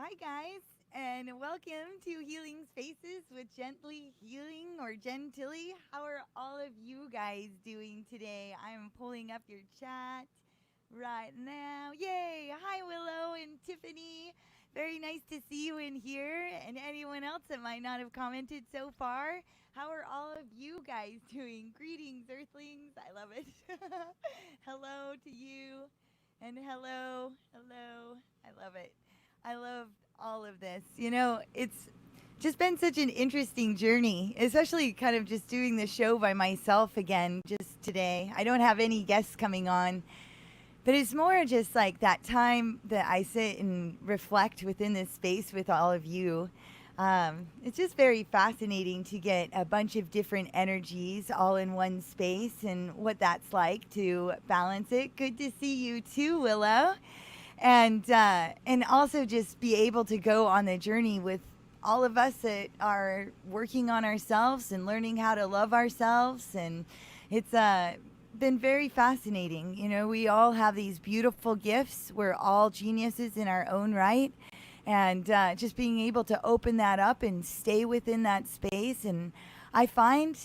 Hi, guys, and welcome to Healing Spaces with Gently Healing or Jen Tilley. How are all of you guys doing today? I'm pulling up your chat right now. Yay! Hi, Willow and Tiffany. Very nice to see you in here, and anyone else that might not have commented so far. How are all of you guys doing? Greetings, Earthlings. I love it. Hello to you, and hello. I love it. I love all of this. It's just been such an interesting journey, especially kind of just doing the show by myself again just today. I don't have any guests coming on, but it's more just like that time that I sit and reflect within this space with all of you. It's just very fascinating to get a bunch of different energies all in one space and what that's like to balance it. Good to see you too, Willow, and also just be able to go on the journey with all of us that are working on ourselves and learning how to love ourselves. And it's been very fascinating. We all have these beautiful gifts. We're all geniuses in our own right. And just being able to open that up and stay within that space. And I find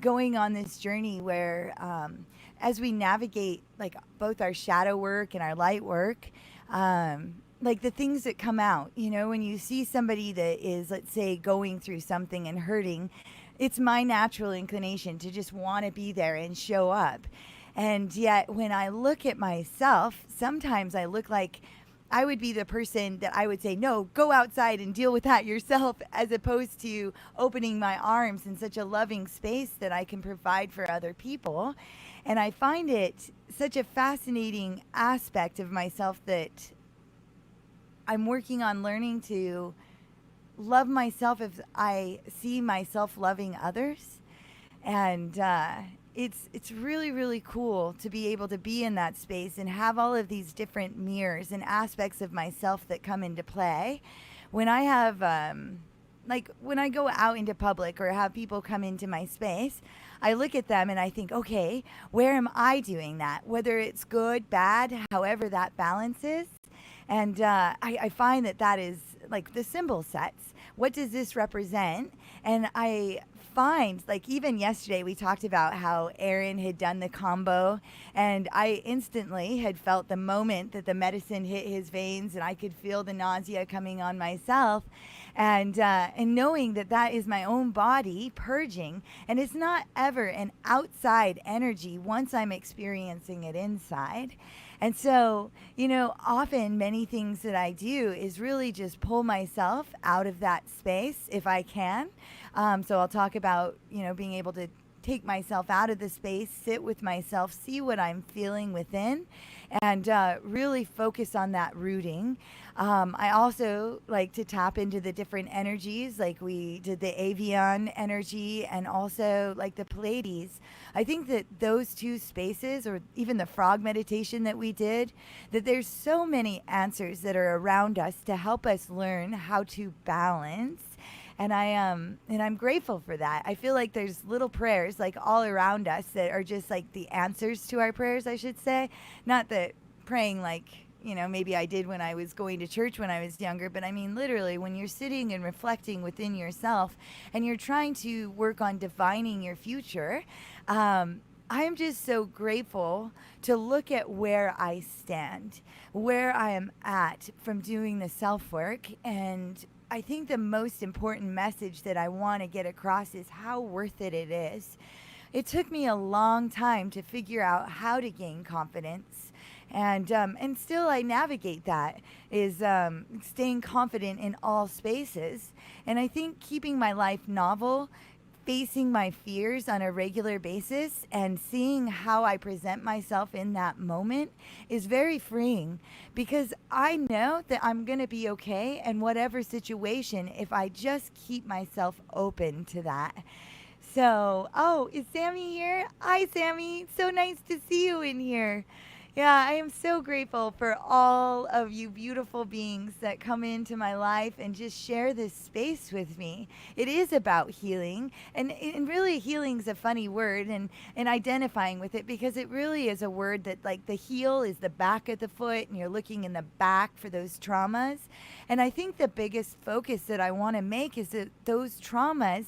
going on this journey where as we navigate like both our shadow work and our light work, like the things that come out, when you see somebody that is, let's say, going through something and hurting, it's my natural inclination to just want to be there and show up. And yet when I look at myself, sometimes I look like I would be the person that I would say, no, go outside and deal with that yourself, as opposed to opening my arms in such a loving space that I can provide for other people. And I find it such a fascinating aspect of myself that I'm working on learning to love myself as I see myself loving others. And it's really, really cool to be able to be in that space and have all of these different mirrors and aspects of myself that come into play. When I have, like when I go out into public or have people come into my space, I look at them and I think, okay, where am I doing that? Whether it's good, bad, however that balance is. And I find that is like the symbol sets. What does this represent? And I find, like, even yesterday we talked about how Aaron had done the combo, and I instantly had felt the moment that the medicine hit his veins, and I could feel the nausea coming on myself, and knowing that is my own body purging, and it's not ever an outside energy once I'm experiencing it inside. And so, often many things that I do is really just pull myself out of that space if I can. So I'll talk about, being able to take myself out of the space, sit with myself, see what I'm feeling within, and really focus on that rooting. I also like to tap into the different energies, like we did the avian energy and also like the Pleiades. I think that those two spaces, or even the frog meditation that we did, that there's so many answers that are around us to help us learn how to balance. And I'm grateful for that. I feel like there's little prayers like all around us that are just like the answers to our prayers, I should say. Not that praying like, maybe I did when I was going to church when I was younger, but I mean literally when you're sitting and reflecting within yourself and you're trying to work on divining your future. I am just so grateful to look at where I stand, where I am at from doing the self work. And I think the most important message that I want to get across is how worth it is. It took me a long time to figure out how to gain confidence. And still I navigate that, is staying confident in all spaces. And I think keeping my life novel, facing my fears on a regular basis and seeing how I present myself in that moment is very freeing, because I know that I'm going to be okay in whatever situation if I just keep myself open to that. So, is Sammy here? Hi, Sammy. So nice to see you in here. Yeah, I am so grateful for all of you beautiful beings that come into my life and just share this space with me. It is about healing, and really healing's a funny word, and identifying with it, because it really is a word that, like, the heel is the back of the foot and you're looking in the back for those traumas. And I think the biggest focus that I want to make is that those traumas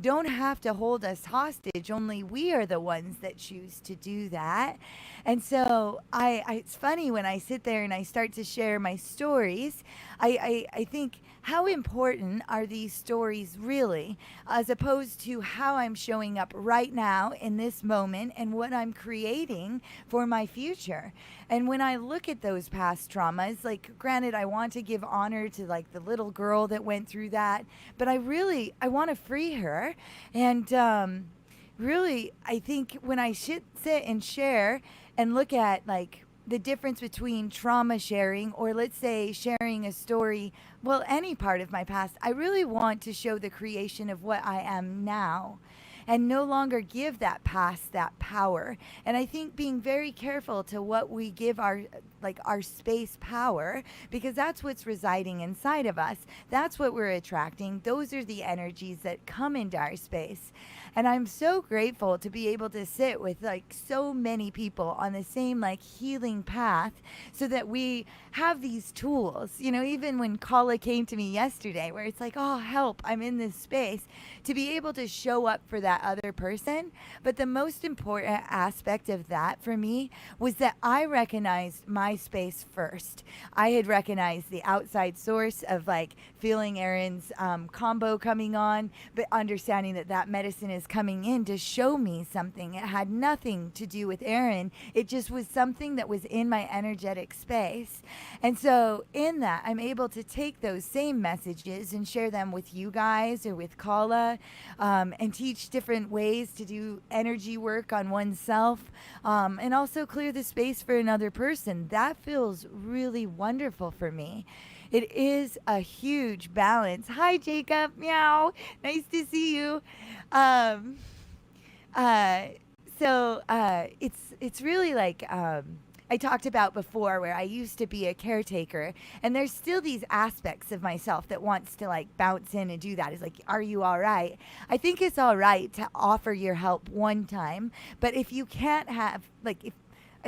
don't have to hold us hostage. Only we are the ones that choose to do that. And so it's funny when I sit there and I start to share my stories, I think, how important are these stories really, as opposed to how I'm showing up right now in this moment and what I'm creating for my future. And when I look at those past traumas, like, granted, I want to give honor to, like, the little girl that went through that, but I want to free her. And really, I think when I sit and share and look at, like, the difference between trauma sharing, or let's say sharing a story, well, any part of my past, I really want to show the creation of what I am now, and no longer give that past that power. And I think being very careful to what we give our space power, because that's what's residing inside of us. That's what we're attracting. Those are the energies that come into our space. And I'm so grateful to be able to sit with, like, so many people on the same, like, healing path, so that we have these tools. You know, even when Kala came to me yesterday, where it's like, oh, help, I'm in this space, to be able to show up for that other person. But the most important aspect of that for me was that I recognized my space first. I had recognized the outside source of, like, feeling Aaron's combo coming on, but understanding that that medicine is coming in to show me something. It had nothing to do with Aaron. It just was something that was in my energetic space. And so in that, I'm able to take those same messages and share them with you guys or with Kala, and teach different ways to do energy work on oneself, and also clear the space for another person. That feels really wonderful for me. It is a huge balance. Hi, Jacob. Meow. Nice to see you. Um, it's really like, I talked about before, where I used to be a caretaker, and there's still these aspects of myself that wants to, like, bounce in and do that. It's like, are you all right? I think it's all right to offer your help one time, but if you can't have, like, if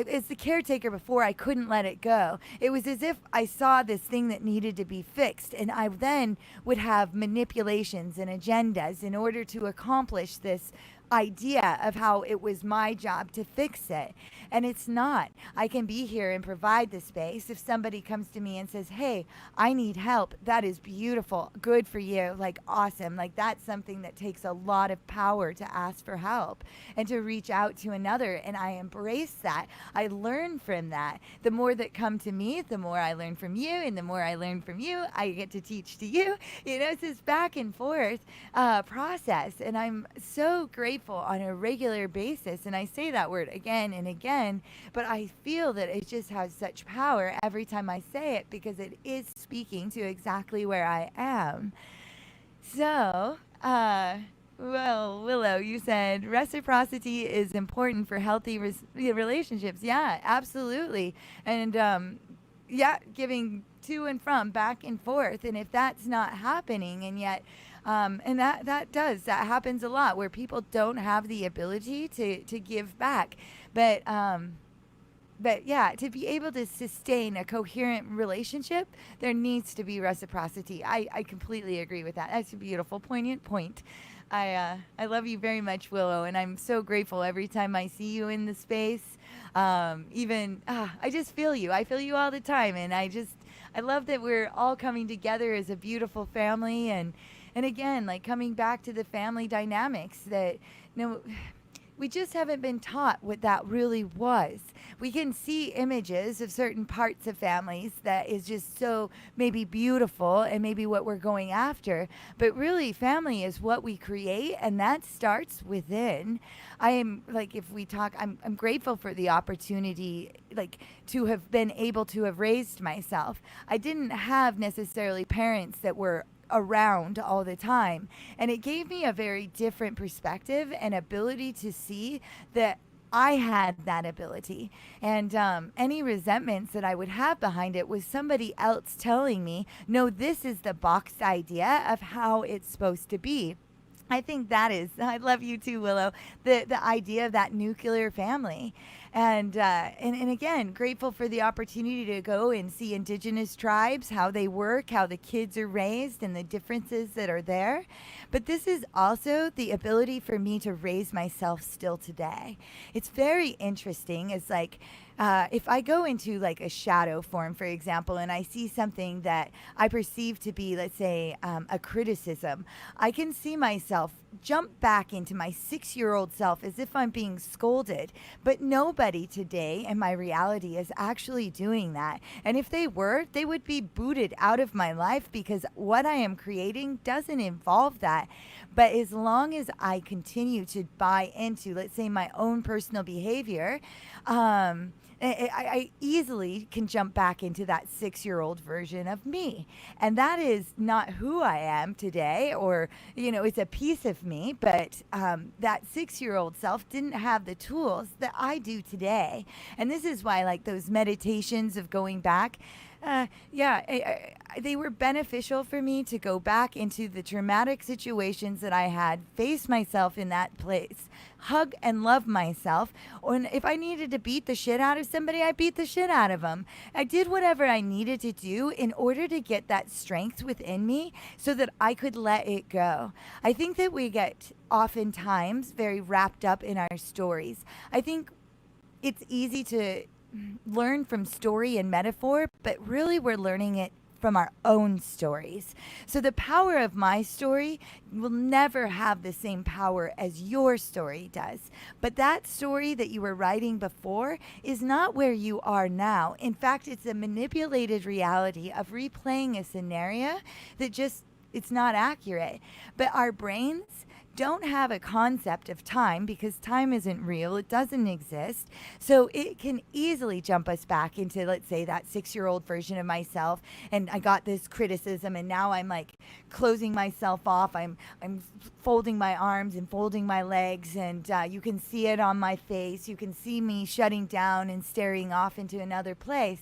as the caretaker before, I couldn't let it go. It was as if I saw this thing that needed to be fixed, and I then would have manipulations and agendas in order to accomplish this idea of how it was my job to fix it. And it's not. I can be here and provide the space. If somebody comes to me and says, hey, I need help, that is beautiful. Good for you. Like, awesome. Like, that's something that takes a lot of power to ask for help and to reach out to another. And I embrace that. I learn from that. The more that come to me, the more I learn from you. And the more I learn from you, I get to teach to you. You know, it's this back and forth process. And I'm so grateful on a regular basis. And I say that word again and again, but I feel that it just has such power every time I say it, because it is speaking to exactly where I am. So, well, Willow, you said reciprocity is important for healthy relationships. Yeah, absolutely. And yeah, giving to and from, back and forth. And if that's not happening, and yet and that happens a lot, where people don't have the ability to give back. But yeah, to be able to sustain a coherent relationship, there needs to be reciprocity. I completely agree with that. That's a beautiful, poignant point. I love you very much, Willow, and I'm so grateful every time I see you in the space. I just feel you. I feel you all the time, and I love that we're all coming together as a beautiful family, and again, like, coming back to the family dynamics that, you know, we just haven't been taught what that really was. We can see images of certain parts of families that is just so maybe beautiful and maybe what we're going after, but really family is what we create, and that starts within. I am, like, if we talk, I'm grateful for the opportunity, like, to have been able to have raised myself. I didn't have necessarily parents that were around all the time, and it gave me a very different perspective and ability to see that I had that ability. And any resentments that I would have behind it was somebody else telling me, no, this is the boxed idea of how it's supposed to be. I think that is, I love you too, Willow, the idea of that nuclear family. And again, grateful for the opportunity to go and see indigenous tribes, how they work, how the kids are raised, and the differences that are there. But this is also the ability for me to raise myself still today. It's very interesting. It's like, if I go into like a shadow form, for example, and I see something that I perceive to be, let's say, a criticism, I can see myself jump back into my 6-year-old self as if I'm being scolded. But nobody today in my reality is actually doing that. And if they were, they would be booted out of my life because what I am creating doesn't involve that. But as long as I continue to buy into, let's say, my own personal behavior, I easily can jump back into that 6-year-old version of me. And that is not who I am today, or, it's a piece of me, but that 6-year-old self didn't have the tools that I do today. And this is why, like, those meditations of going back, they were beneficial for me to go back into the traumatic situations that I had, face myself in that place, hug and love myself. And if I needed to beat the shit out of somebody, I beat the shit out of them. I did whatever I needed to do in order to get that strength within me so that I could let it go. I think that we get oftentimes very wrapped up in our stories. I think it's easy to learn from story and metaphor, but really we're learning it from our own stories. So the power of my story will never have the same power as your story does. But that story that you were writing before is not where you are now. In fact, it's a manipulated reality of replaying a scenario that just, it's not accurate. But our brains don't have a concept of time because time isn't real. It doesn't exist. So it can easily jump us back into, let's say, that 6-year-old version of myself. And I got this criticism and now I'm like closing myself off. I'm folding my arms and folding my legs, and you can see it on my face. You can see me shutting down and staring off into another place.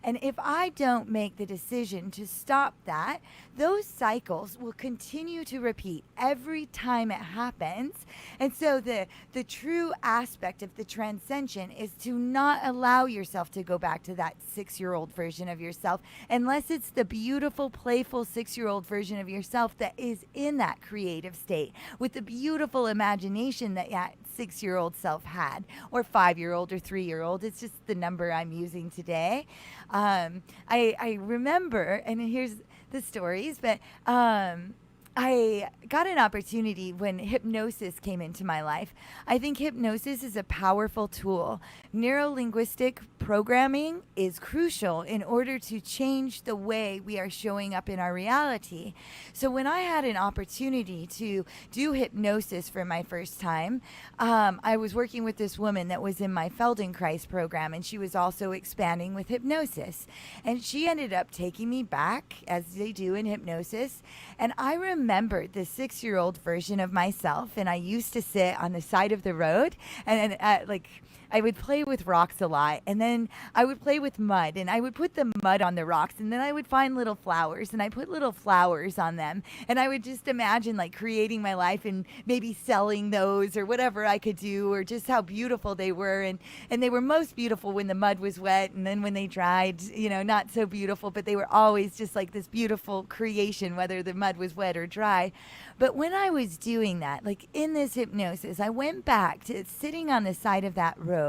And if I don't make the decision to stop that, those cycles will continue to repeat every time it happens. And so the true aspect of the transcension is to not allow yourself to go back to that 6-year-old version of yourself, unless it's the beautiful, playful 6-year-old version of yourself that is in that creative state with the beautiful imagination that 6-year-old self had, or 5-year-old or 3-year-old. It's just the number I'm using today. I remember, and here's the stories, but I got an opportunity when hypnosis came into my life. I think hypnosis is a powerful tool. Neuro-linguistic programming is crucial in order to change the way we are showing up in our reality. So when I had an opportunity to do hypnosis for my first time, I was working with this woman that was in my Feldenkrais program, and she was also expanding with hypnosis. And she ended up taking me back, as they do in hypnosis, and I remembered the 6-year-old version of myself, and I used to sit on the side of the road and I would play with rocks a lot, and then I would play with mud, and I would put the mud on the rocks, and then I would find little flowers, and I put little flowers on them, and I would just imagine like creating my life and maybe selling those or whatever I could do, or just how beautiful they were, and they were most beautiful when the mud was wet, and then when they dried, not so beautiful, but they were always just like this beautiful creation, whether the mud was wet or dry. But when I was doing that, like in this hypnosis, I went back to sitting on the side of that road,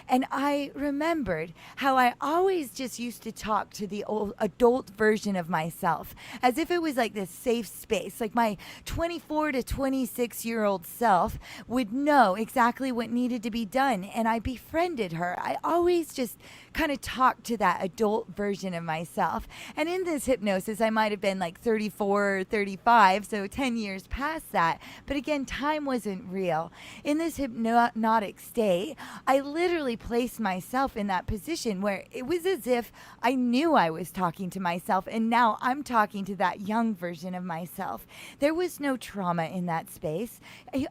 and I remembered how I always just used to talk to the old adult version of myself as if it was like this safe space. Like my 24 to 26-year-old self would know exactly what needed to be done, and I befriended her. I always just kind of talked to that adult version of myself. And in this hypnosis, I might have been like 34 or 35, so 10 years past that. But again, time wasn't real. In this hypnotic state, I literally placed myself in that position where it was as if I knew I was talking to myself, and now I'm talking to that young version of myself. There was no trauma in that space.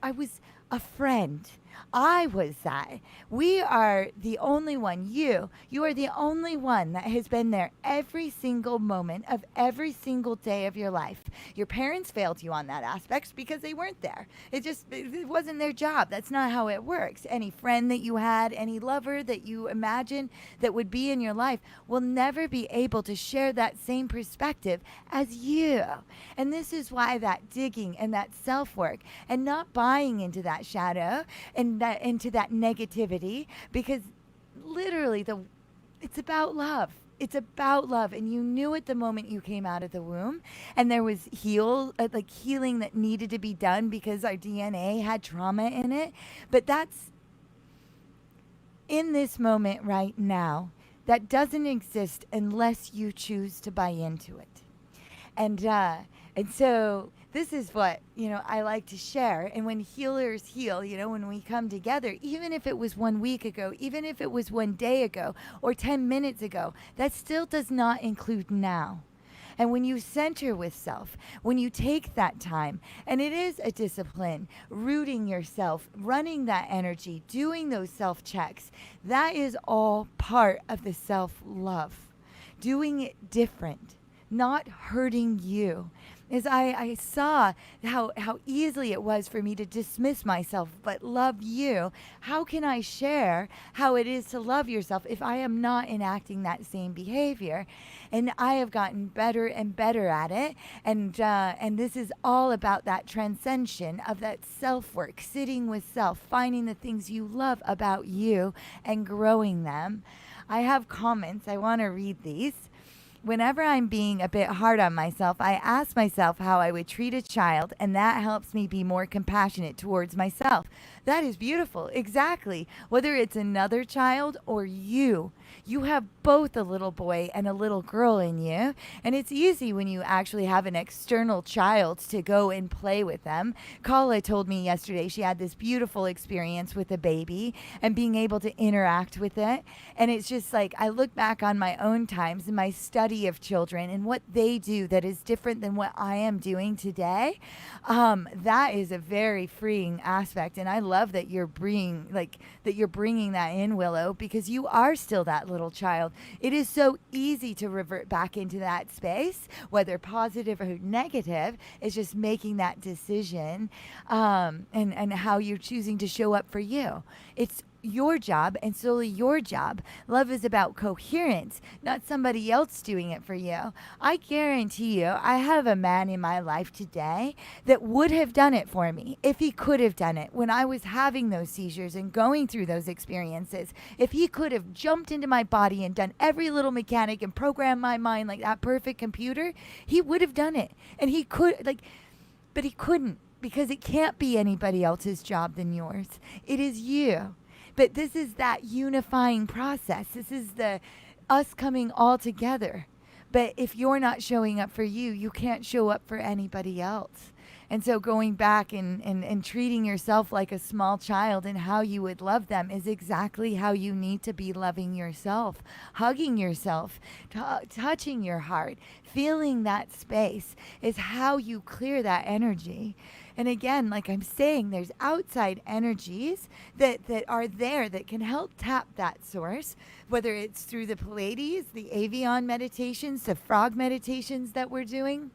I was a friend. I was that. We are the only one. You are the only one that has been there every single moment of every single day of your life. Your parents failed you on that aspect because they weren't there. It wasn't their job. That's not how it works. Any friend that you had, any lover that you imagine that would be in your life will never be able to share that same perspective as you. And this is why that digging and that self-work and not buying into that shadow and that into that negativity, because literally it's about love. It's about love, and you knew it the moment you came out of the womb, and there was healing that needed to be done because our DNA had trauma in it. But that's in this moment right now. That doesn't exist unless you choose to buy into it. And so this is what, I like to share. And when healers heal, when we come together, even if it was 1 week ago, even if it was 1 day ago or 10 minutes ago, that still does not include now. And when you center with self, when you take that time, and it is a discipline, rooting yourself, running that energy, doing those self-checks, that is all part of the self-love. Doing it different, not hurting you. As I saw how easily it was for me to dismiss myself, but love you. How can I share how it is to love yourself if I am not enacting that same behavior? And I have gotten better and better at it. And this is all about that transcension of that self-work, sitting with self, finding the things you love about you and growing them. I have comments. I want to read these. Whenever I'm being a bit hard on myself, I ask myself how I would treat a child, and that helps me be more compassionate towards myself. That is beautiful. Exactly. Whether it's another child or you have both a little boy and a little girl in you. And it's easy when you actually have an external child to go and play with them. Kala told me yesterday she had this beautiful experience with a baby and being able to interact with it. And it's just like, I look back on my own times and my study of children and what they do that is different than what I am doing today. That is a very freeing aspect. And I love that you're bringing that in, Willow, because you are still that little child. It is so easy to revert back into that space, whether positive or negative. It's just making that decision, and how you're choosing to show up for you. It's your job and solely your job. Love is about coherence, not somebody else doing it for you. I guarantee you, I have a man in my life today that would have done it for me if he could have done it when I was having those seizures and going through those experiences. If he could have jumped into my body and done every little mechanic and programmed my mind like that perfect computer, he would have done it. And he could, but he couldn't, because it can't be anybody else's job than yours. It is you. But this is that unifying process. This is us coming all together. But if you're not showing up for you, you can't show up for anybody else. And so going back and treating yourself like a small child and how you would love them is exactly how you need to be loving yourself. Hugging yourself, touching your heart, feeling that space is how you clear that energy. And again, like I'm saying, there's outside energies that are there that can help tap that source, whether it's through the Pleiades, the Avian meditations, the frog meditations that we're doing.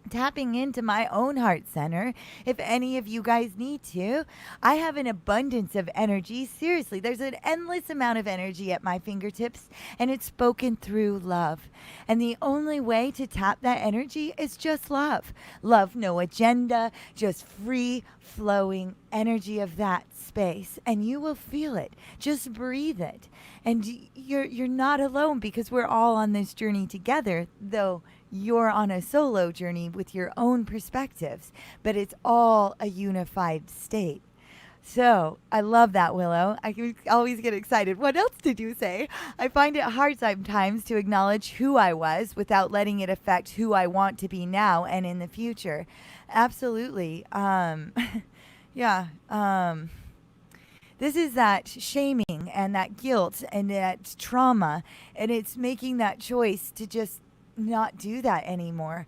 Tapping into my own heart center, if any of you guys need to. I have an abundance of energy. Seriously, there's an endless amount of energy at my fingertips, and it's spoken through love. And the only way to tap that energy is just love. Love, no agenda, just free flowing energy of that space, and you will feel it. Just breathe it. And you're not alone, because we're all on this journey together, though you're on a solo journey with your own perspectives, but it's all a unified state. So I love that, Willow. I can always get excited. What else did you say? I find it hard sometimes to acknowledge who I was without letting it affect who I want to be now and in the future. Absolutely. This is that shaming and that guilt and that trauma, and it's making that choice to just not do that anymore.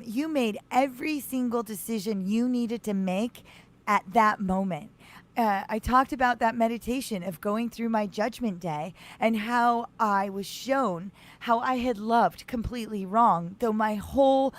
You made every single decision you needed to make at that moment. I talked about that meditation of going through my judgment day and how I was shown how I had loved completely wrong, though my whole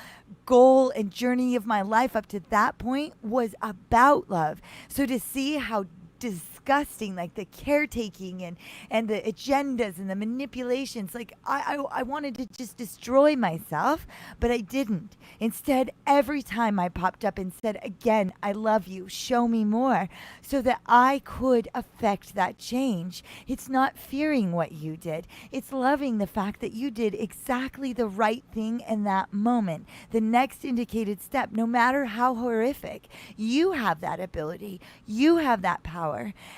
goal and journey of my life up to that point was about love. So to see how disgusting, like the caretaking and the agendas and the manipulations, like I wanted to just destroy myself, but I didn't. Instead, every time I popped up and said again, I love you, show me more, so that I could affect that change. It's not fearing what you did. It's loving the fact that you did exactly the right thing in that moment. The next indicated step, no matter how horrific, you have that ability. You have that power.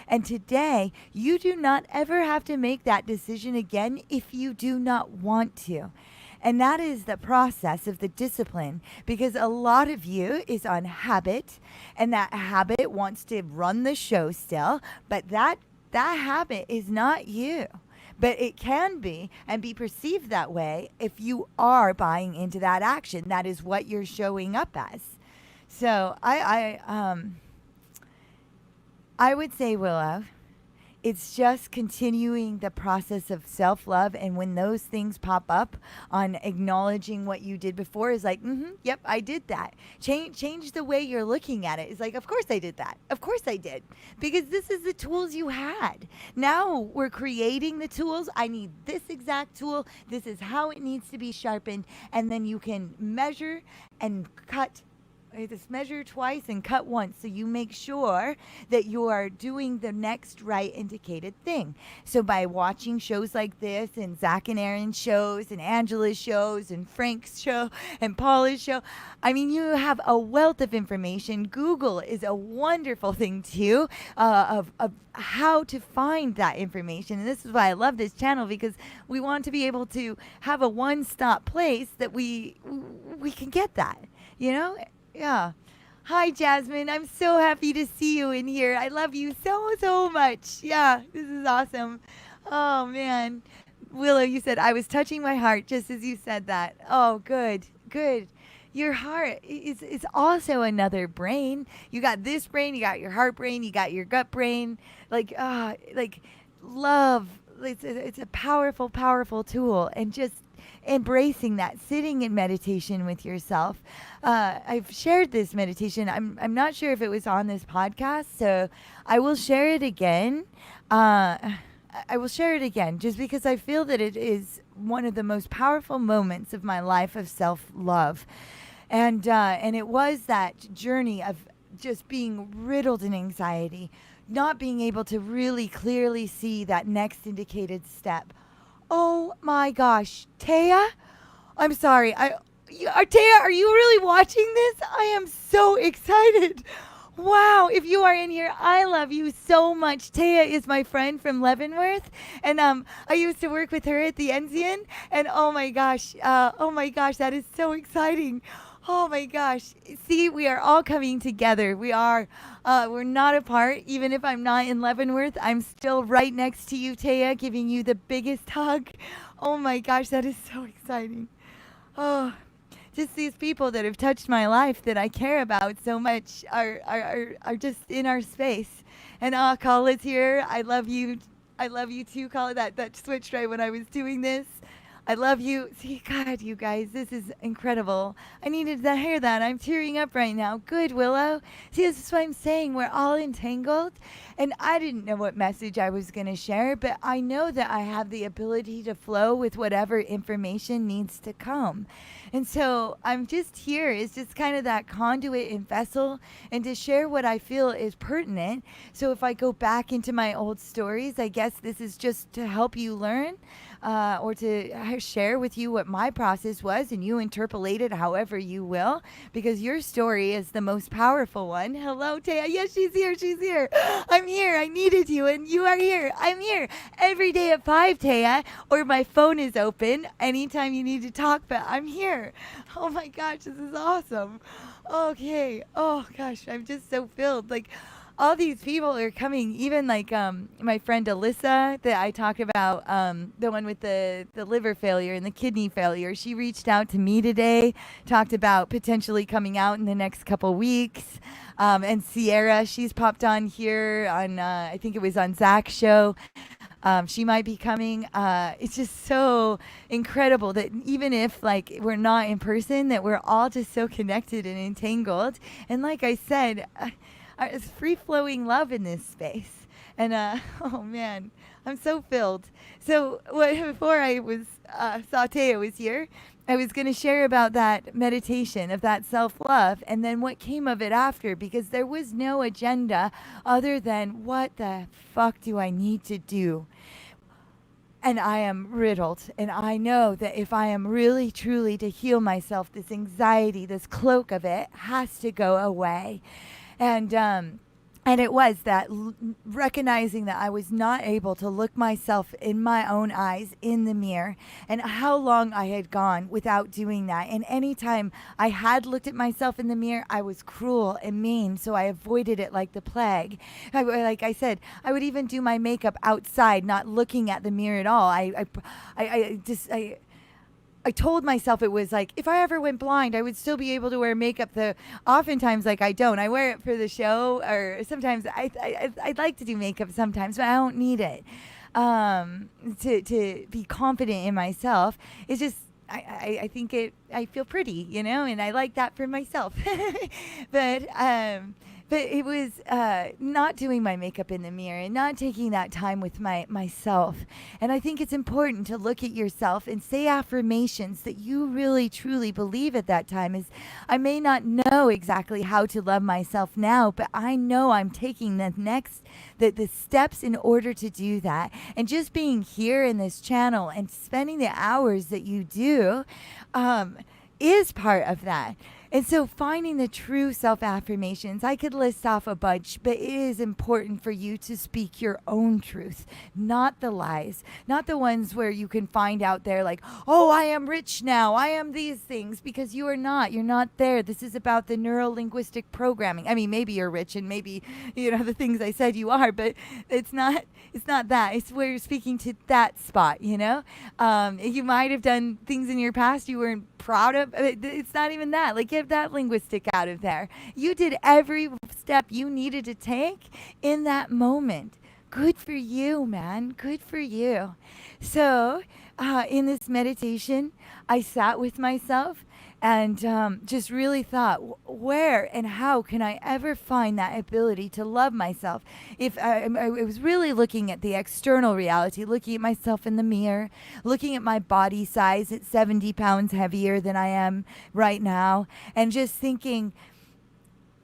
And today, you do not ever have to make that decision again if you do not want to. And that is the process of the discipline, because a lot of you is on habit, and that habit wants to run the show still, but that habit is not you. But it can be and be perceived that way if you are buying into that action. That is what you're showing up as. So I would say, Willow, it's just continuing the process of self-love. And when those things pop up on acknowledging what you did before is like, yep, I did that. Change the way you're looking at it. It's like, of course I did that. Of course I did. Because this is the tools you had. Now we're creating the tools. I need this exact tool. This is how it needs to be sharpened. And then you can measure and cut. Just measure twice and cut once, so you make sure that you are doing the next right indicated thing. So by watching shows like this and Zach and Aaron's shows and Angela's shows and Frank's show and Paula's show, I mean, you have a wealth of information. Google is a wonderful thing too, of how to find that information. And this is why I love this channel, because we want to be able to have a one-stop place that we can get that, you know? Yeah. Hi, Jasmine. I'm so happy to see you in here. I love you so much. Yeah, this is awesome. Oh, man. Willow, you said, I was touching my heart just as you said that. Oh, good. Your heart is also another brain. You got this brain, you got your heart brain, you got your gut brain. Like love. It's a powerful tool. And just embracing that, sitting in meditation with yourself. I've shared this meditation. I'm not sure if it was on this podcast, so I will share it again. I will share it again just because I feel that it is one of the most powerful moments of my life of self-love. And it was that journey of just being riddled in anxiety, not being able to really clearly see that next indicated step. Oh my gosh, Taya, I'm sorry. Taya, are you really watching this? I am so excited. Wow, if you are in here, I love you so much. Taya is my friend from Leavenworth, and I used to work with her at the Enzian, and oh my gosh, that is so exciting. Oh my gosh. See, we are all coming together. We're not apart. Even if I'm not in Leavenworth, I'm still right next to you, Taya, giving you the biggest hug. Oh my gosh, that is so exciting. Oh, just these people that have touched my life that I care about so much are just in our space. And Kala's here. I love you. I love you too, Kala. That switched right when I was doing this. I love you. See, God, you guys, this is incredible. I needed to hear that. I'm tearing up right now. Good, Willow. See, this is what I'm saying. We're all entangled. And I didn't know what message I was going to share, but I know that I have the ability to flow with whatever information needs to come. And so I'm just here. It's just kind of that conduit and vessel, and to share what I feel is pertinent. So if I go back into my old stories, I guess this is just to help you learn. Or to share with you what my process was, and you interpolate it however you will, because your story is the most powerful one. Hello, Taya. Yes, she's here. I'm here. I needed you, and you are here. I'm here every day at 5, Taya, or my phone is open anytime you need to talk, but I'm here. Oh my gosh, this is awesome. Okay. Oh gosh, I'm just so filled. Like, all these people are coming, even like my friend Alyssa that I talked about, the one with the liver failure and the kidney failure. She reached out to me today, talked about potentially coming out in the next couple weeks. And Sierra, she's popped on here on, I think it was on Zach's show. She might be coming. It's just so incredible that even if like we're not in person, that we're all just so connected and entangled. And like I said, it's free-flowing love in this space. And oh man, I'm so filled. So before I was Saute was here, I was going to share about that meditation of that self-love and then what came of it after, because there was no agenda other than what the fuck do I need to do? And I am riddled. And I know that if I am really, truly to heal myself, this anxiety, this cloak of it has to go away. And it was that recognizing that I was not able to look myself in my own eyes in the mirror, and how long I had gone without doing that. And anytime I had looked at myself in the mirror, I was cruel and mean, so I avoided it like the plague. Like I said, I would even do my makeup outside, not looking at the mirror at all. I told myself it was like, if I ever went blind, I would still be able to wear makeup. Oftentimes, like, I don't. I wear it for the show, or sometimes I'd like to do makeup sometimes, but I don't need it to be confident in myself. It's just, I think I feel pretty, and I like that for myself. But it was not doing my makeup in the mirror and not taking that time with myself. And I think it's important to look at yourself and say affirmations that you really, truly believe at that time. I may not know exactly how to love myself now, but I know I'm taking the steps in order to do that. And just being here in this channel and spending the hours that you do is part of that. And so finding the true self-affirmations, I could list off a bunch, but it is important for you to speak your own truth, not the lies, not the ones where you can find out there like, oh, I am rich now, I am these things, because you are not. You're not there. This is about the neuro-linguistic programming. I mean, maybe you're rich and maybe, the things I said you are, but it's not that. It's where you're speaking to that spot, You might have done things in your past you weren't proud of. It's not even that. Like, get that linguistic out of there. You did every step you needed to take in that moment. Good for you, man. Good for you. So in this meditation, I sat with myself and just really thought, where and how can I ever find that ability to love myself? If I was really looking at the external reality, looking at myself in the mirror, looking at my body size at 70 pounds heavier than I am right now, and just thinking,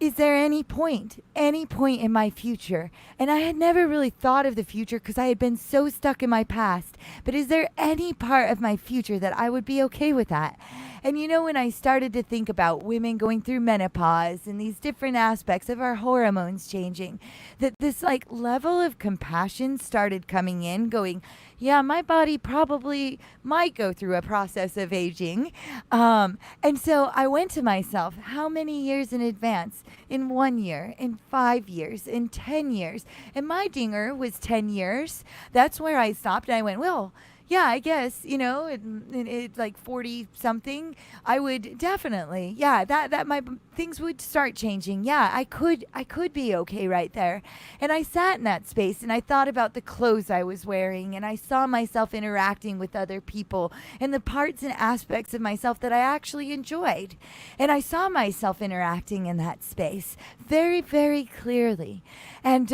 is there any point in my future? And I had never really thought of the future because I had been so stuck in my past. But is there any part of my future that I would be okay with that? And when I started to think about women going through menopause and these different aspects of our hormones changing, that this level of compassion started coming in, going, yeah, my body probably might go through a process of aging. And so I went to myself, how many years in advance? In 1 year, in 5 years, in 10 years. And my dinger was 10 years. That's where I stopped and I went, well, yeah, I guess, it's like 40 something, I would definitely, that my things would start changing. Yeah, I could be okay right there. And I sat in that space and I thought about the clothes I was wearing, and I saw myself interacting with other people and the parts and aspects of myself that I actually enjoyed. And I saw myself interacting in that space very, very clearly. And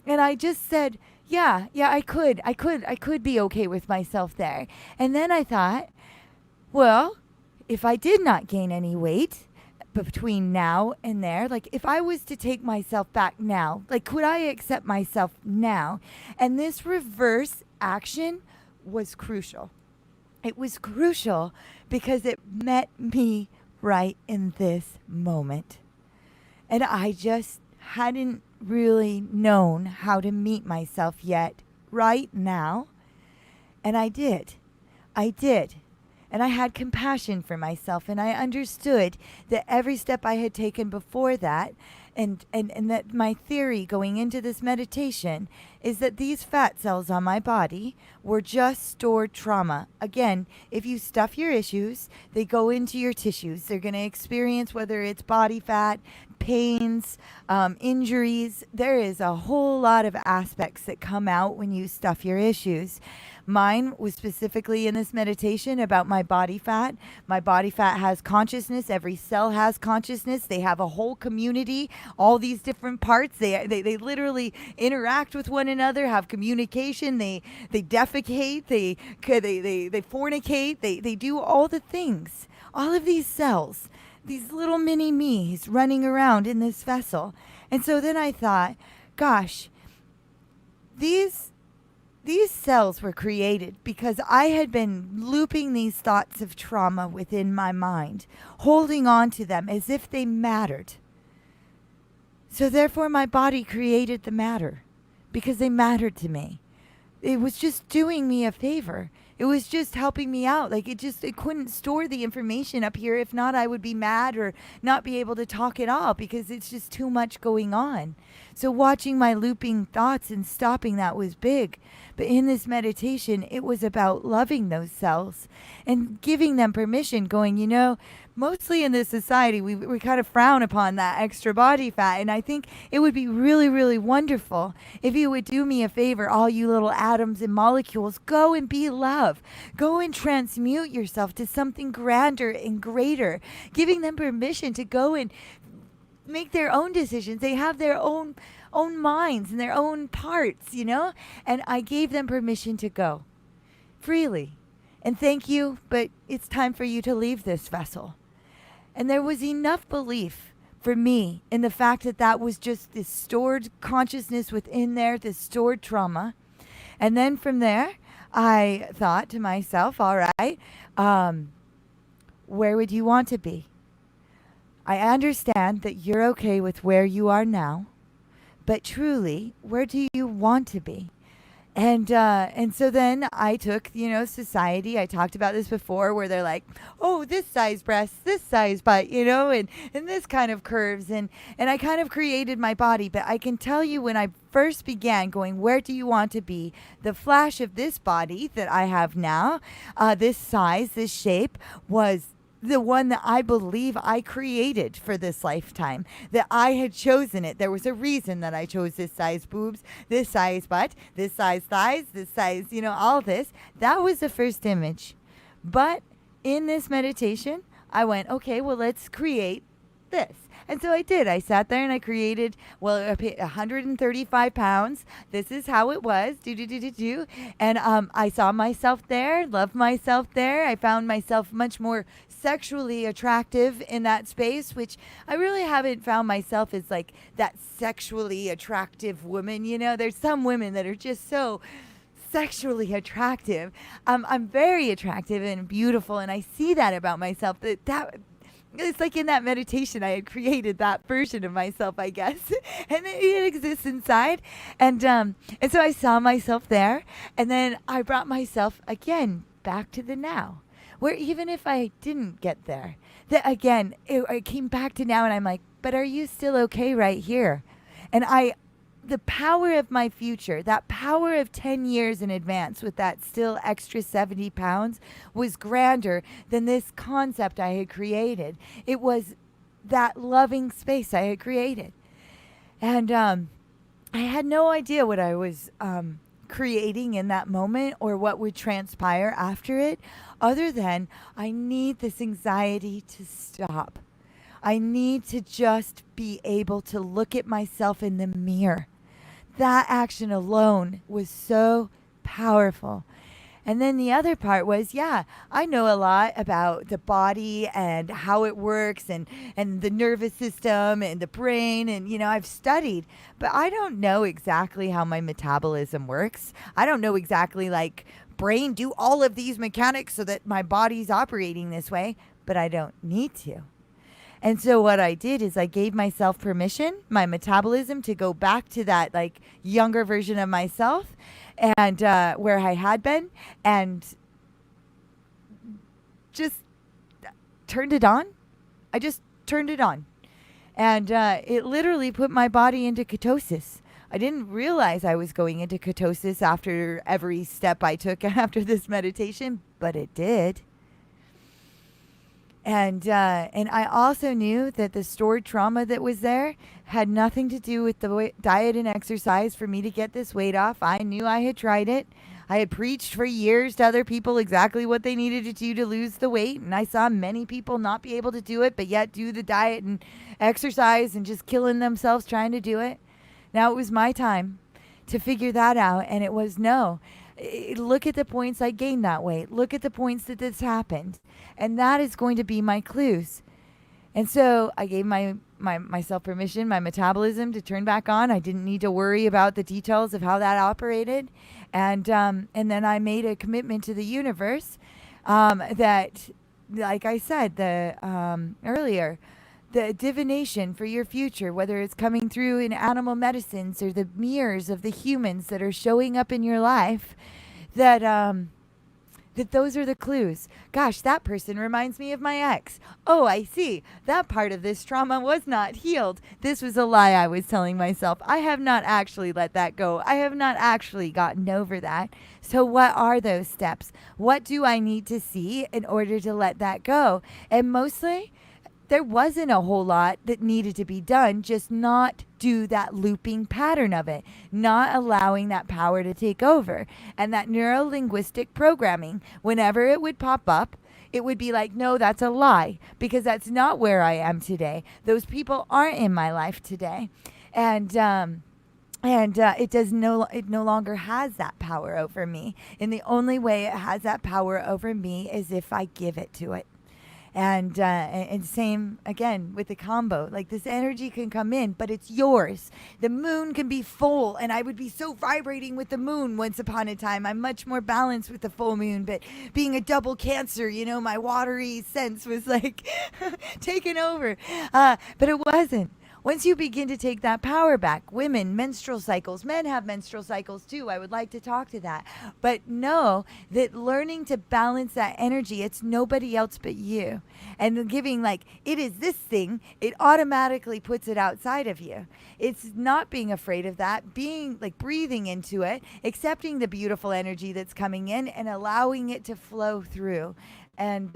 I just said, yeah, I could be okay with myself there. And then I thought, well, if I did not gain any weight between now and there, like if I was to take myself back now, like could I accept myself now? And this reverse action was crucial. It was crucial because it met me right in this moment. And I just hadn't really known how to meet myself yet right now. And I did. And I had compassion for myself, and I understood that every step I had taken before that And that my theory going into this meditation is that these fat cells on my body were just stored trauma. Again, if you stuff your issues, they go into your tissues. They're going to experience, whether it's body fat, pains, injuries. There is a whole lot of aspects that come out when you stuff your issues. Mine was specifically in this meditation about my body fat. My body fat has consciousness. Every cell has consciousness. They have a whole community, all these different parts. They literally interact with one another, have communication. They defecate. They fornicate. They do all the things. All of these cells, these little mini me's running around in this vessel. And so then I thought, gosh, these cells were created because I had been looping these thoughts of trauma within my mind, holding on to them as if they mattered. So therefore my body created the matter because they mattered to me. It was just doing me a favor. It was just helping me out. Like it couldn't store the information up here. If not, I would be mad or not be able to talk at all because it's just too much going on. So watching my looping thoughts and stopping that was big. But in this meditation, it was about loving those cells and giving them permission, going, mostly in this society, we kind of frown upon that extra body fat. And I think it would be really, really wonderful if you would do me a favor, all you little atoms and molecules, go and be love. Go and transmute yourself to something grander and greater, giving them permission to go and make their own decisions. They have their own minds and their own parts, and I gave them permission to go freely. And thank you, but it's time for you to leave this vessel. And there was enough belief for me in the fact that that was just this stored consciousness within there, this stored trauma. And then from there, I thought to myself, all right, where would you want to be? I understand that you're okay with where you are now, but truly, where do you want to be? And so then I took, society. I talked about this before, where they're like, oh, this size breasts, this size butt, and this kind of curves, and I kind of created my body. But I can tell you, when I first began going, where do you want to be? The flash of this body that I have now, this size, this shape, was the one that I believe I created for this lifetime, that I had chosen it. There was a reason that I chose this size boobs, this size butt, this size thighs, this size, all this. That was the first image. But in this meditation, I went, okay, well, let's create this. And so I did. I sat there and I created, 135 pounds. This is how it was. And I saw myself there, loved myself there. I found myself much more sexually attractive in that space, which I really haven't found myself as like that sexually attractive woman. There's some women that are just so sexually attractive. I'm very attractive and beautiful, and I see that about myself. That it's like in that meditation I had created that version of myself, I guess, and it exists inside. And so I saw myself there, and then I brought myself again back to the now, where even if I didn't get there, that again, I came back to now, and I'm like, but are you still okay right here? And the power of my future, that power of 10 years in advance with that still extra 70 pounds was grander than this concept I had created. It was that loving space I had created. And I had no idea what I was creating in that moment or what would transpire after it, other than I need this anxiety to stop. I need to just be able to look at myself in the mirror. That action alone was so powerful. And then the other part was, I know a lot about the body and how it works and the nervous system and the brain. And, I've studied, but I don't know exactly how my metabolism works. I don't know exactly brain, do all of these mechanics so that my body's operating this way, but I don't need to. And so what I did is I gave myself permission, my metabolism, to go back to that younger version of myself, and where I had been, and just turned it on. I just turned it on. And it literally put my body into ketosis. I didn't realize I was going into ketosis after every step I took after this meditation, but it did. And I also knew that the stored trauma that was there had nothing to do with the diet and exercise for me to get this weight off. I knew I had tried it. I had preached for years to other people exactly what they needed to do to lose the weight. And I saw many people not be able to do it, but yet do the diet and exercise and just killing themselves trying to do it. Now it was my time to figure that out. And it was look at the points I gained that weight. Look at the points that this happened. And that is going to be my clues. And so I gave myself permission, my metabolism to turn back on. I didn't need to worry about the details of how that operated. And then I made a commitment to the universe that, like I said earlier, the divination for your future, whether it's coming through in animal medicines or the mirrors of the humans that are showing up in your life, that those are the clues. Gosh, that person reminds me of my ex. Oh, I see. That part of this trauma was not healed. This was a lie I was telling myself. I have not actually let that go. I have not actually gotten over that. So what are those steps? What do I need to see in order to let that go? And mostly, there wasn't a whole lot that needed to be done, just not do that looping pattern of it, not allowing that power to take over. And that neuro-linguistic programming, whenever it would pop up, it would be like, no, that's a lie, because that's not where I am today. Those people aren't in my life today. And it no longer has that power over me. And the only way it has that power over me is if I give it to it. And same again with the combo. Like, this energy can come in, but it's yours. The moon can be full, and I would be so vibrating with the moon once upon a time. I'm much more balanced with the full moon, but being a double Cancer, my watery sense was like taken over. But it wasn't. Once you begin to take that power back, women, menstrual cycles, men have menstrual cycles too. I would like to talk to that. But know that learning to balance that energy, it's nobody else but you. And giving it is this thing, it automatically puts it outside of you. It's not being afraid of that, being breathing into it, accepting the beautiful energy that's coming in and allowing it to flow through. And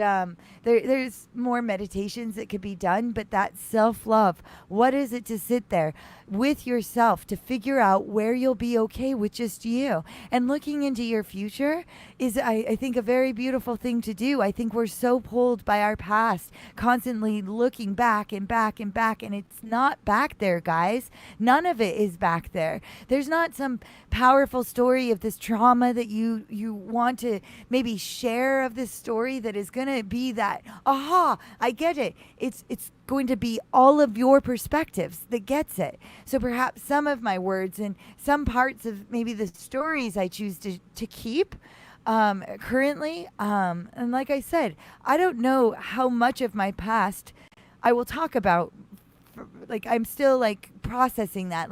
there's more meditations that could be done, but that self-love, what is it to sit there with yourself to figure out where you'll be okay with just you? And looking into your future is, I think, a very beautiful thing to do. I think we're so pulled by our past, constantly looking back and back and back, and it's not back there, guys. None of it is back there. There's not some powerful story of this trauma that you want to maybe share of this story that is going to be that, aha, I get it. It's going to be all of your perspectives that gets it. So perhaps some of my words and some parts of maybe the stories I choose to keep currently. And like I said, I don't know how much of my past I will talk about. I'm still processing that.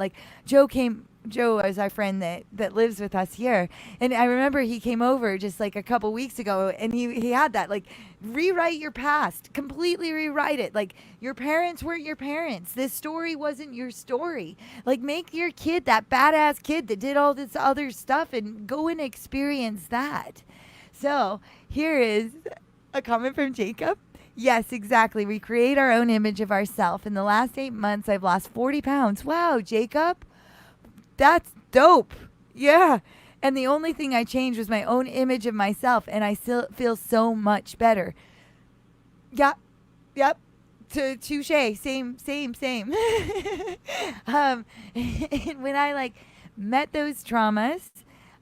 Joe is our friend that lives with us here. And I remember he came over just a couple weeks ago, and he had that, rewrite your past, completely rewrite it. Your parents weren't your parents. This story wasn't your story. Make your kid that badass kid that did all this other stuff and go and experience that. So here is a comment from Jacob. Yes, exactly. We create our own image of ourselves. In the last 8 months, I've lost 40 pounds. Wow, Jacob. That's dope. Yeah. And the only thing I changed was my own image of myself, and I still feel so much better. Yeah. Yep. Touche. Same. And when I met those traumas,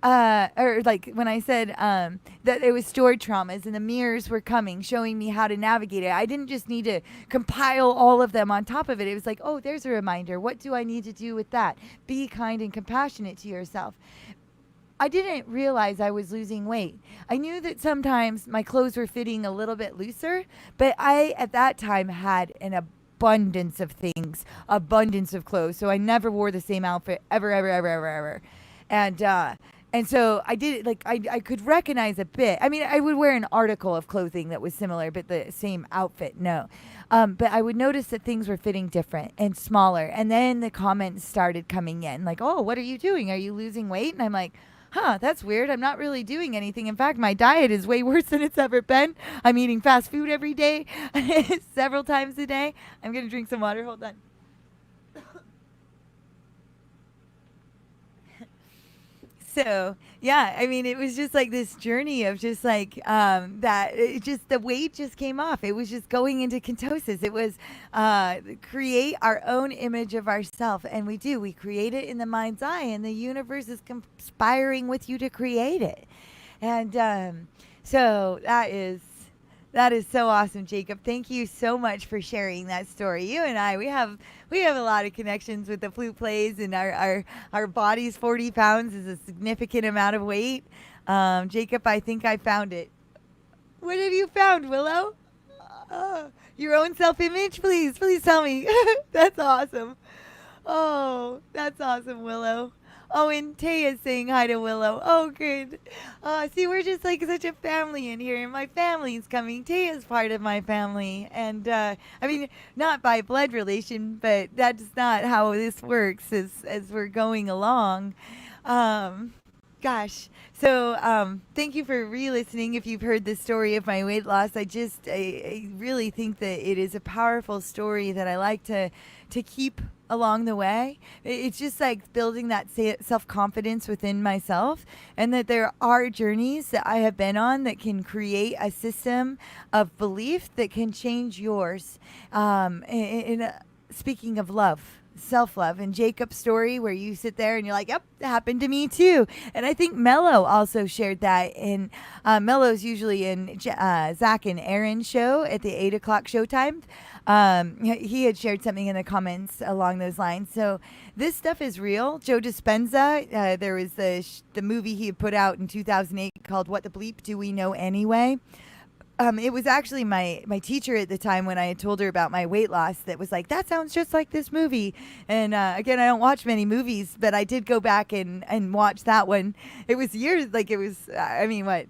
or when I said that it was stored traumas and the mirrors were coming, showing me how to navigate it, I didn't just need to compile all of them on top of it. It was like, oh, there's a reminder. What do I need to do with that? Be kind and compassionate to yourself. I didn't realize I was losing weight. I knew that sometimes my clothes were fitting a little bit looser, but I, at that time, had an abundance of things, abundance of clothes. So I never wore the same outfit ever. And And so I did it, like, I could recognize a bit. I mean, I would wear an article of clothing that was similar, but the same outfit, no. But I would notice that things were fitting different and smaller. And then the comments started coming in, like, oh, what are you doing? Are you losing weight? And I'm like, huh, that's weird. I'm not really doing anything. In fact, my diet is way worse than it's ever been. I'm eating fast food every day, several times a day. I'm going to drink some water. Hold on. So yeah, I mean, it was just like this journey of just like that. It just, the weight just came off. It was just going into ketosis. It was create our own image of ourself, and we create it in the mind's eye, and the universe is conspiring with you to create it. And so that is so awesome, Jacob. Thank you so much for sharing that story. You and I, we have a lot of connections with the flute plays, and our bodies. 40 pounds is a significant amount of weight. Jacob, I think I found it. What have you found, Willow? Your own self-image? Please tell me. That's awesome. Oh, that's awesome, Willow. Oh, and Taya's saying hi to Willow. Oh, good. See, we're just like such a family in here, and my family's coming. Taya's part of my family, and I mean, not by blood relation, but that's not how this works as we're going along. Gosh. So thank you for re-listening. If you've heard the story of my weight loss, I really think that it is a powerful story that I like to keep along the way. It's just like building that self-confidence within myself, and that there are journeys that I have been on that can create a system of belief that can change yours. Speaking of love, self-love, and Jacob's story where you sit there and you're like, yep, that happened to me too. And I think Mello also shared that in Mello's usually in Zach and Aaron's show at the 8 o'clock showtime. He had shared something in the comments along those lines. So this stuff is real. Joe Dispenza, there was the movie he had put out in 2008 called What the Bleep Do We Know Anyway? It was actually my teacher at the time when I had told her about my weight loss that was like, that sounds just like this movie. And again, I don't watch many movies, but I did go back and watch that one. It was years, like it was, I mean, what,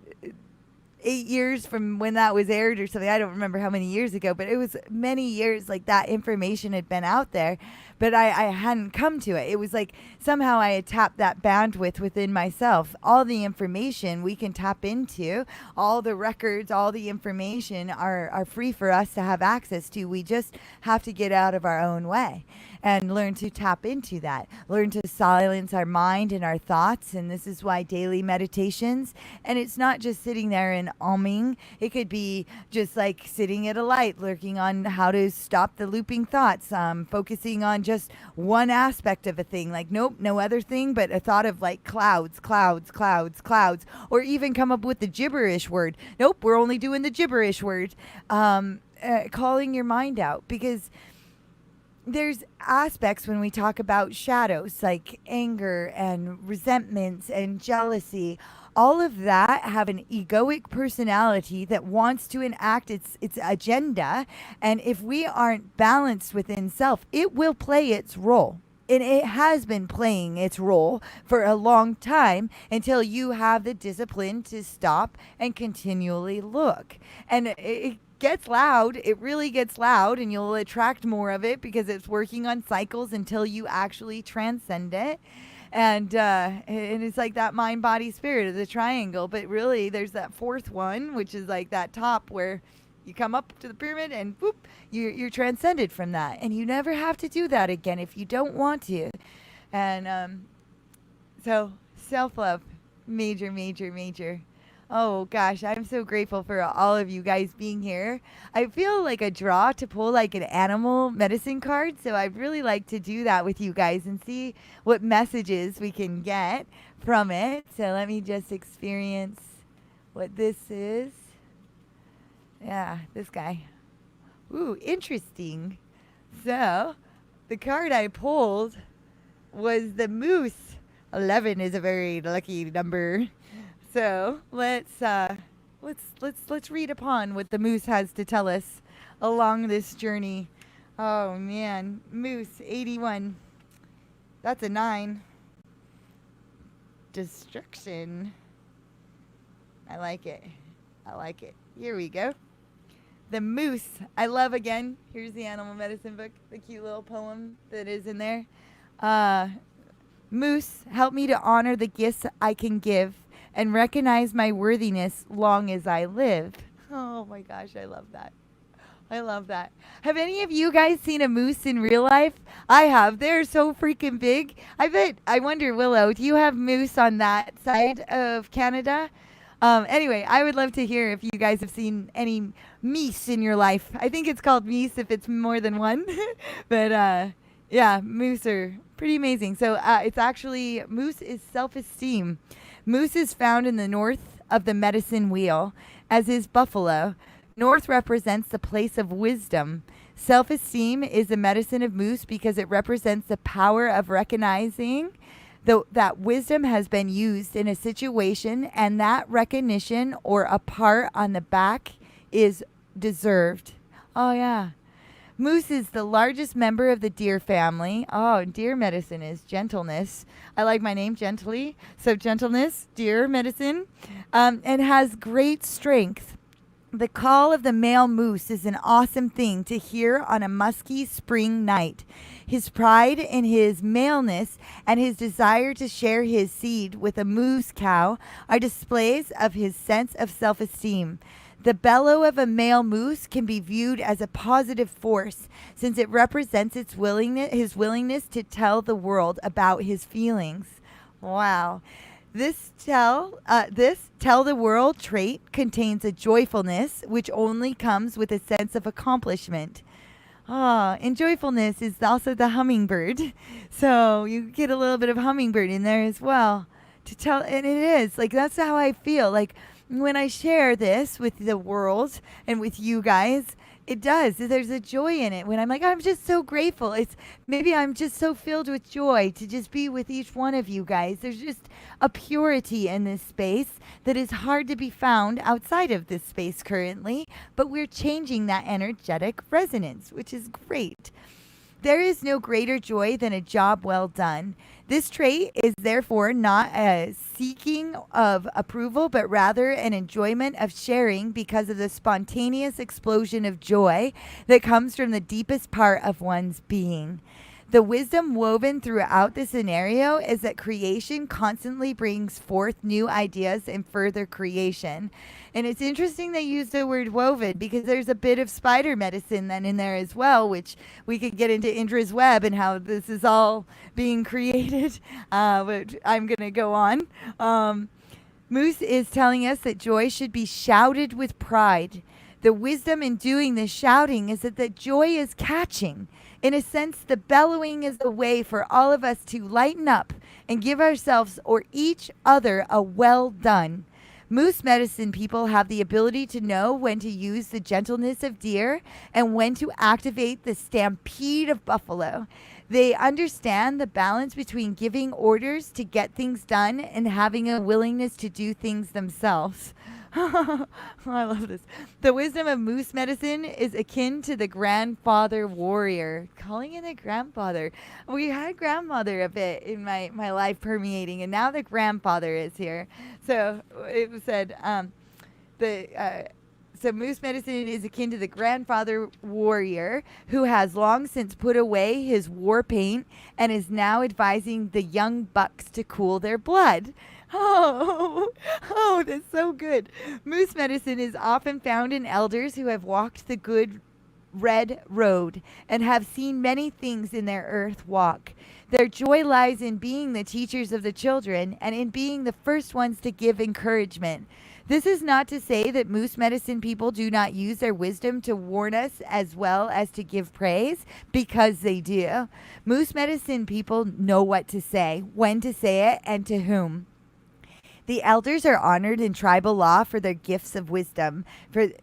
8 years from when that was aired or something. I don't remember how many years ago, but it was many years like that information had been out there, but I hadn't come to it. It was like somehow I had tapped that bandwidth within myself. All the information we can tap into, all the records, all the information are free for us to have access to. We just have to get out of our own way and learn to tap into that, learn to silence our mind and our thoughts. And this is why daily meditations, and it's not just sitting there and umming. It could be just like sitting at a light, lurking on how to stop the looping thoughts, focusing on just one aspect of a thing, like, nope, no other thing, but a thought of like clouds, or even come up with the gibberish word. Nope, we're only doing the gibberish word. Calling your mind out, because there's aspects when we talk about shadows like anger and resentments and jealousy. All of that have an egoic personality that wants to enact its agenda. And if we aren't balanced within self, it will play its role. And it has been playing its role for a long time until you have the discipline to stop and continually look. And it gets loud. It really gets loud, and you'll attract more of it because it's working on cycles until you actually transcend it. And it's like that mind, body, spirit of the triangle. But really, there's that fourth one, which is like that top where you come up to the pyramid and whoop, you're transcended from that. And you never have to do that again if you don't want to. And so self-love, major. Oh gosh, I'm so grateful for all of you guys being here. I feel like a draw to pull like an animal medicine card, so I'd really like to do that with you guys and see what messages we can get from it. So let me just experience what this is. Yeah, this guy. Ooh, interesting. So the card I pulled was the moose. 11 is a very lucky number. So let's read upon what the moose has to tell us along this journey. Oh man, moose 81. That's a 9. destruction. I like it. I like it. Here we go. The moose. I love, again, here's the animal medicine book, the cute little poem that is in there. Moose, help me to honor the gifts I can give and recognize my worthiness long as I live. Oh my gosh, I love that. I love that. Have any of you guys seen a moose in real life? I have. They're so freaking big. I wonder, Willow, do you have moose on that side of Canada? Anyway, I would love to hear if you guys have seen any meese in your life. I think it's called meese if it's more than one. But yeah, moose are pretty amazing. So it's actually, moose is self-esteem. Moose is found in the north of the medicine wheel, as is buffalo. North represents the place of wisdom. Self-esteem is the medicine of moose because it represents the power of recognizing that wisdom has been used in a situation and that recognition or a part on the back is deserved. Oh, yeah. Moose is the largest member of the deer family. Oh, deer medicine is gentleness. I like my name, Gently. So gentleness, deer medicine, and has great strength. The call of the male moose is an awesome thing to hear on a musky spring night. His pride in his maleness and his desire to share his seed with a moose cow are displays of his sense of self-esteem. The bellow of a male moose can be viewed as a positive force since it represents his willingness to tell the world about his feelings. Wow. This tell the world trait contains a joyfulness which only comes with a sense of accomplishment. And joyfulness is also the hummingbird. So you get a little bit of hummingbird in there as well to tell. And it is like, that's how I feel. Like when I share this with the world and with you guys, it does. There's a joy in it when I'm like, I'm just so grateful. Maybe I'm just so filled with joy to just be with each one of you guys. There's just a purity in this space that is hard to be found outside of this space currently, but we're changing that energetic resonance, which is great. There is no greater joy than a job well done. This trait is therefore not a seeking of approval, but rather an enjoyment of sharing because of the spontaneous explosion of joy that comes from the deepest part of one's being. The wisdom woven throughout the scenario is that creation constantly brings forth new ideas and further creation. And it's interesting they use the word woven because there's a bit of spider medicine then in there as well, which we could get into Indra's web and how this is all being created, which I'm going to go on. Moose is telling us that joy should be shouted with pride. The wisdom in doing the shouting is that the joy is catching. In a sense, the bellowing is a way for all of us to lighten up and give ourselves or each other a well done. Moose medicine people have the ability to know when to use the gentleness of deer and when to activate the stampede of buffalo. They understand the balance between giving orders to get things done and having a willingness to do things themselves. I love this. The wisdom of moose medicine is akin to the grandfather warrior. Calling it a grandfather. We had grandmother a bit in my life permeating, and now the grandfather is here. So it said, so moose medicine is akin to the grandfather warrior who has long since put away his war paint and is now advising the young bucks to cool their blood. Oh, that's so good. Moose medicine is often found in elders who have walked the good red road and have seen many things in their earth walk. Their joy lies in being the teachers of the children and in being the first ones to give encouragement. This is not to say that moose medicine people do not use their wisdom to warn us as well as to give praise, because they do. Moose medicine people know what to say, when to say it, and to whom. The elders are honored in tribal law for their gifts of wisdom.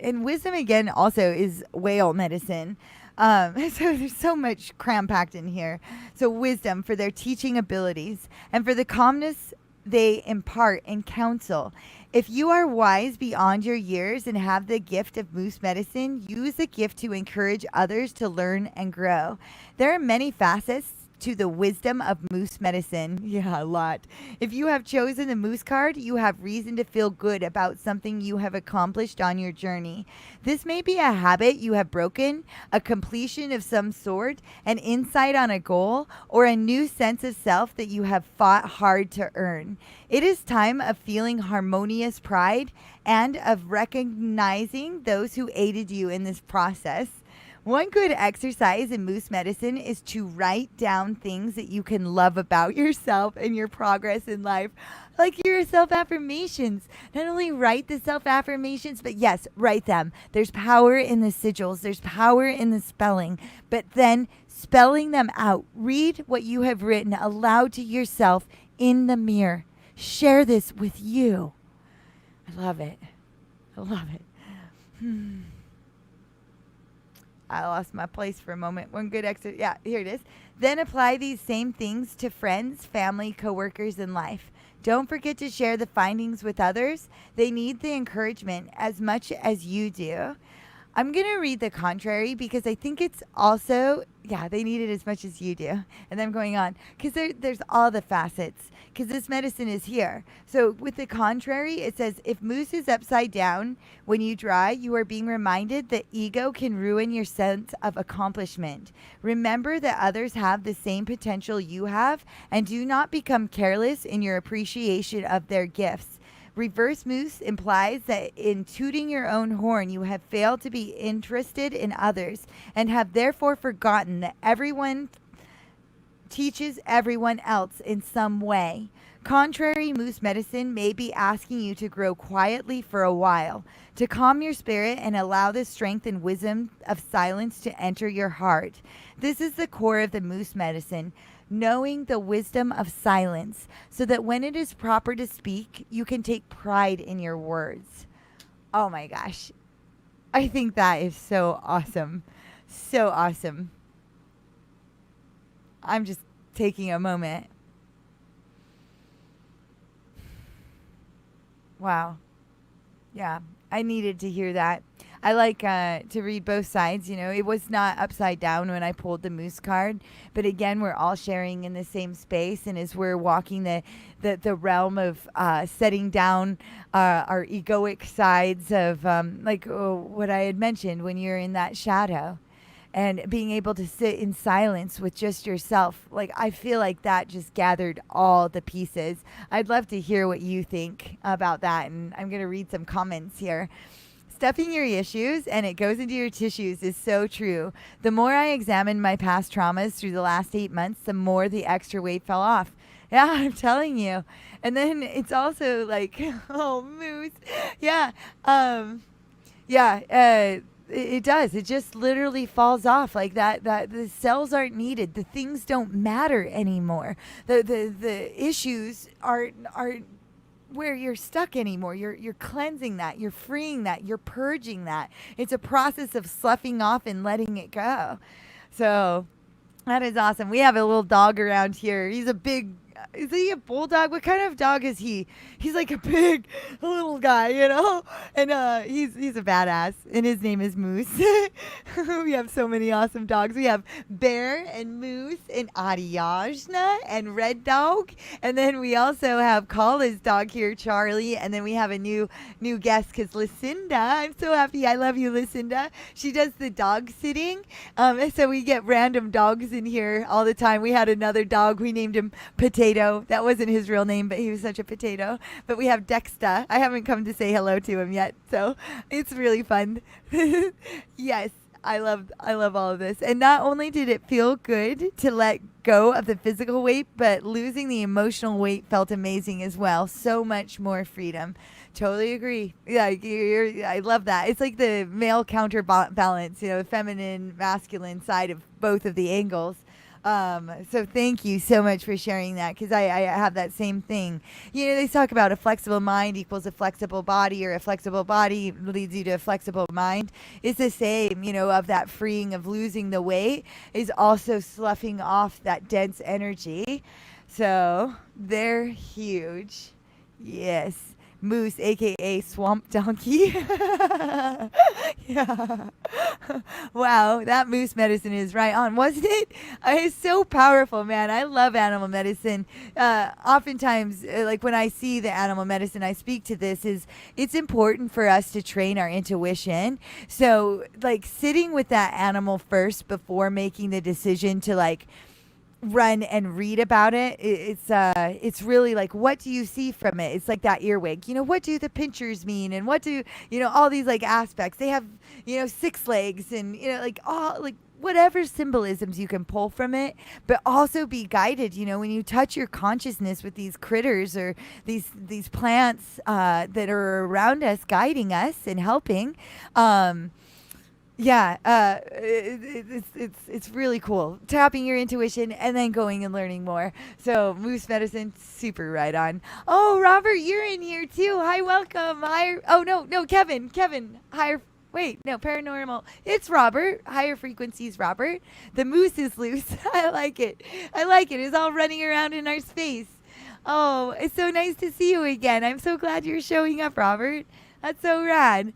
And wisdom, again, also is whale medicine. So there's so much cram-packed in here. So wisdom for their teaching abilities and for the calmness they impart in counsel. If you are wise beyond your years and have the gift of moose medicine, use the gift to encourage others to learn and grow. There are many facets to the wisdom of moose medicine. Yeah, a lot. If you have chosen the moose card, you have reason to feel good about something you have accomplished on your journey. This may be a habit you have broken, a completion of some sort, an insight on a goal, or a new sense of self that you have fought hard to earn. It is time of feeling harmonious pride and of recognizing those who aided you in this process. One good exercise in moose medicine is to write down things that you can love about yourself and your progress in life, like your self-affirmations. Not only write the self-affirmations, but yes, write them. There's power in the sigils. There's power in the spelling, but then spelling them out. Read what you have written aloud to yourself in the mirror. Share this with you. I love it. I love it. I lost my place for a moment. One good exercise. Yeah, here it is. Then apply these same things to friends, family, coworkers, and life. Don't forget to share the findings with others. They need the encouragement as much as you do. I'm going to read the contrary because I think it's also, yeah, they need it as much as you do. And then I'm going on because there's all the facets because this medicine is here. So with the contrary, it says, if moose is upside down when you dry, you are being reminded that ego can ruin your sense of accomplishment. Remember that others have the same potential you have, and do not become careless in your appreciation of their gifts. Reverse moose implies that in tooting your own horn, you have failed to be interested in others and have therefore forgotten that everyone teaches everyone else in some way. Contrary moose medicine may be asking you to grow quietly for a while, to calm your spirit and allow the strength and wisdom of silence to enter your heart. This is the core of the moose medicine, knowing the wisdom of silence, so that when it is proper to speak, you can take pride in your words. Oh my gosh. I think that is so awesome. So awesome. I'm just taking a moment. Wow. Yeah, I needed to hear that. I like to read both sides. You know, it was not upside down when I pulled the moose card, but again, we're all sharing in the same space, and as we're walking the realm of setting down our egoic sides of what I had mentioned when you're in that shadow. And being able to sit in silence with just yourself. Like, I feel like that just gathered all the pieces. I'd love to hear what you think about that. And I'm going to read some comments here. Stuffing your issues and it goes into your tissues is so true. The more I examined my past traumas through the last 8 months, the more the extra weight fell off. Yeah, I'm telling you. And then it's also like, oh, moose. Yeah. It does. It just literally falls off like that. That the cells aren't needed. The things don't matter anymore. The issues aren't where you're stuck anymore. You're cleansing that. You're freeing that. You're purging that. It's a process of sloughing off and letting it go. So that is awesome. We have a little dog around here. He's a big. Is he a bulldog? What kind of dog is he? He's like a big little guy, you know? And he's a badass, and his name is Moose. We have so many awesome dogs. We have Bear and Moose and Ariadna and Red Dog. And then we also have Kala's dog here, Charlie. And then we have a new guest because Lucinda, I'm so happy. I love you, Lucinda. She does the dog sitting. So we get random dogs in here all the time. We had another dog. We named him Potato. That wasn't his real name, but he was such a potato. But we have Dexter. I haven't come to say hello to him yet, so it's really fun. Yes, I love all of this. And not only did it feel good to let go of the physical weight, but losing the emotional weight felt amazing as well. So much more freedom. Totally agree. Yeah, I love that. It's like the male counterbalance, you know, the feminine, masculine side of both of the angles. So thank you so much for sharing that, because I have that same thing. You know, they talk about a flexible mind equals a flexible body, or a flexible body leads you to a flexible mind. It's the same, you know, of that freeing of losing the weight is also sloughing off that dense energy. So they're huge. Yes. Moose, aka Swamp Donkey. Yeah. Wow, that moose medicine is right on, wasn't it? It's so powerful, man. I love animal medicine. Oftentimes, like when I see the animal medicine, I speak to this, is it's important for us to train our intuition. So, like, sitting with that animal first before making the decision to, like, run and read about it, it's really like, what do you see from it? It's like that earwig, what do the pinchers mean, and what do all these like aspects. They have 6 legs, and like all like whatever symbolisms you can pull from it, but also be guided. When you touch your consciousness with these critters or these plants that are around us, guiding us and helping. It's really cool. Tapping your intuition and then going and learning more. So moose medicine, super right on. Oh, Robert, you're in here too. Hi, welcome. Hi. Oh, no, Kevin. Higher. Wait, no, paranormal. It's Robert. Higher frequencies, Robert. The moose is loose. I like it. It's all running around in our space. Oh, it's so nice to see you again. I'm so glad you're showing up, Robert. That's so rad.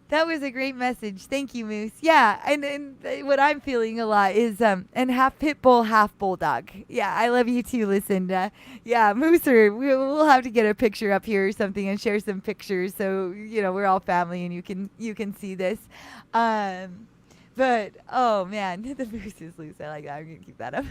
That was a great message. Thank you, Moose. Yeah, and what I'm feeling a lot is and half pit bull, half bulldog. Yeah, I love you too, Lucinda. Yeah, Moose, we'll have to get a picture up here or something and share some pictures so we're all family and you can see this. But oh man, the moose is loose. I like that. I'm gonna keep that up.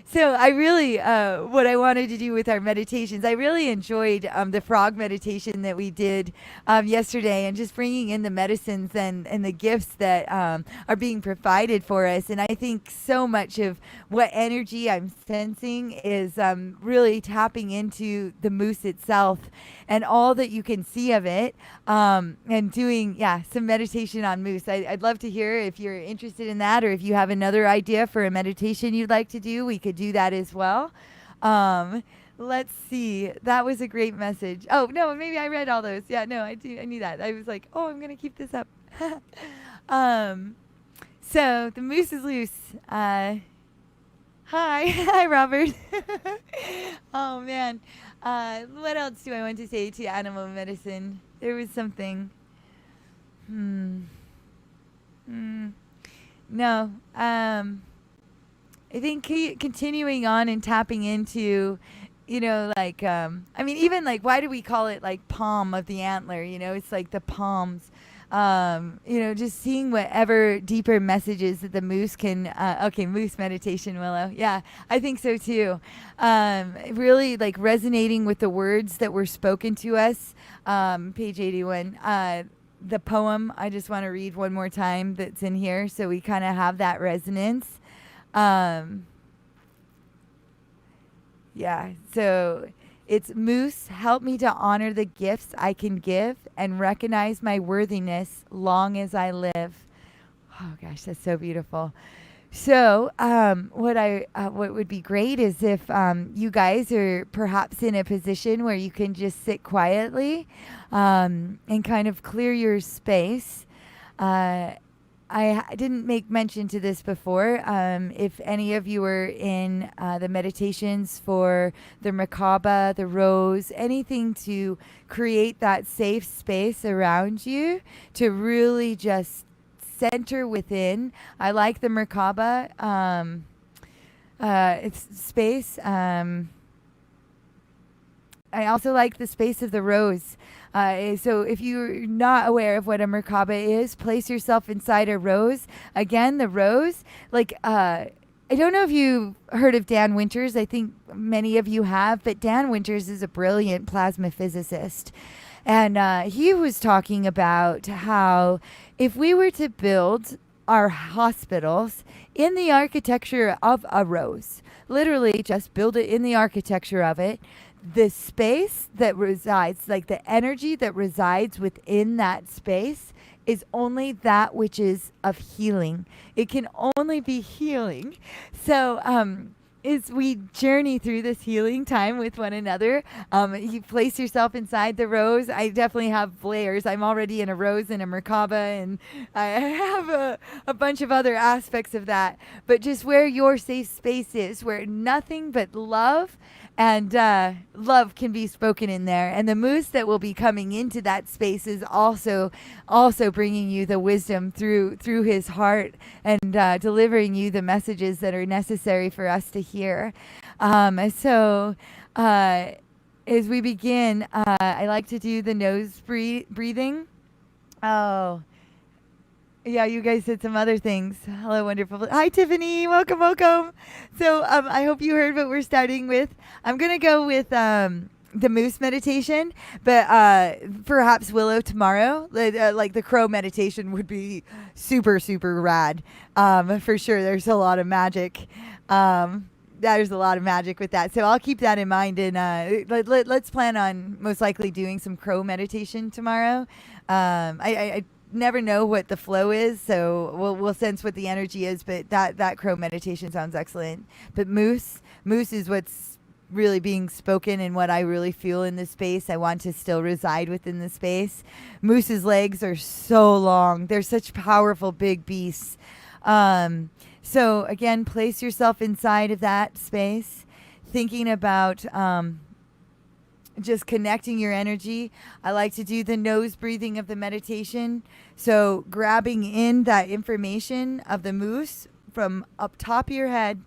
So I really, what I wanted to do with our meditations, I really enjoyed the frog meditation that we did yesterday, and just bringing in the medicines and the gifts that are being provided for us. And I think so much of what energy I'm sensing is really tapping into the moose itself and all that you can see of it, and doing, some meditation on moose. I'd love to hear if you're interested in that, or if you have another idea for a meditation you'd like to do, we could do that as well. Let's see. That was a great message. Oh, no, maybe I read all those. Yeah, no, I knew that. I was like, I'm going to keep this up. So the moose is loose. Hi. Hi, Robert. Oh, man. What else do I want to say to animal medicine? There was something. No. I think continuing on and tapping into, even like, why do we call it like palm of the antler? It's like the palms. Just seeing whatever deeper messages that the moose can, moose meditation, Willow. Yeah, I think so too. Really like resonating with the words that were spoken to us. Page 81. The poem, I just want to read one more time that's in here so we kind of have that resonance. So it's moose, help me to honor the gifts I can give and recognize my worthiness long as I live. Oh gosh, that's so beautiful. So what would be great is if you guys are perhaps in a position where you can just sit quietly and kind of clear your space. I didn't make mention to this before. If any of you were in the meditations for the Merkaba, the rose, anything to create that safe space around you to really just center within. I like the Merkaba it's space. I also like the space of the rose. So if you're not aware of what a Merkaba is, place yourself inside a rose. Again, the rose, I don't know if you've heard of Dan Winters. I think many of you have, but Dan Winters is a brilliant plasma physicist. And he was talking about how if we were to build our hospitals in the architecture of a rose, literally just build it in the architecture of it, the space that resides, like the energy that resides within that space, is only that which is of healing. It can only be healing. So as we journey through this healing time with one another, you place yourself inside the rose. I definitely have layers. I'm already in a rose and a Merkaba, and I have a bunch of other aspects of that. But just where your safe space is, where nothing but love and love can be spoken in there. And the moose that will be coming into that space is also bringing you the wisdom through his heart, and delivering you the messages that are necessary for us to hear. So as we begin, I like to do the nose breathing. Oh, yeah, you guys said some other things. Hello, wonderful. Hi, Tiffany. Welcome, welcome. So I hope you heard what we're starting with. I'm going to go with the moose meditation, but perhaps Willow tomorrow. Like the crow meditation would be super, super rad. For sure, there's a lot of magic. There's a lot of magic with that. So I'll keep that in mind, and let's plan on most likely doing some crow meditation tomorrow. I never know what the flow is, so we'll sense what the energy is, but that crow meditation sounds excellent. But moose is what's really being spoken and what I really feel in this space. I want to still reside within the space. Moose's legs are so long. They're such powerful big beasts. So again, place yourself inside of that space, thinking about just connecting your energy. I like to do the nose breathing of the meditation. So grabbing in that information of the moose from up top of your head.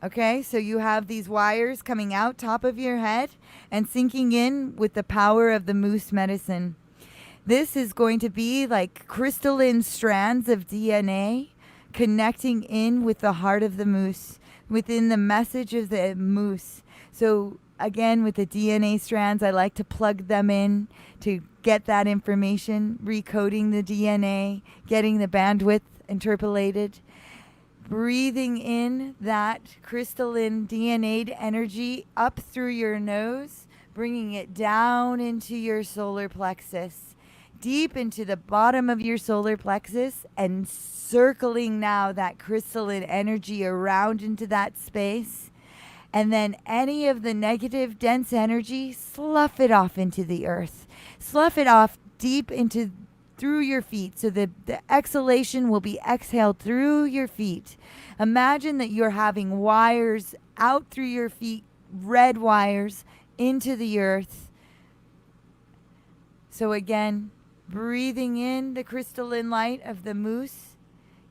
Okay, so you have these wires coming out top of your head and sinking in with the power of the moose medicine. This is going to be like crystalline strands of DNA connecting in with the heart of the moose, within the message of the moose. So again, with the DNA strands, I like to plug them in to get that information, recoding the DNA, getting the bandwidth interpolated, breathing in that crystalline DNA'd energy up through your nose, bringing it down into your solar plexus, deep into the bottom of your solar plexus, and circling now that crystalline energy around into that space. And then any of the negative, dense energy, slough it off into the earth. Slough it off deep into through your feet. So the exhalation will be exhaled through your feet. Imagine that you're having wires out through your feet, red wires into the earth. So again, breathing in the crystalline light of the moose,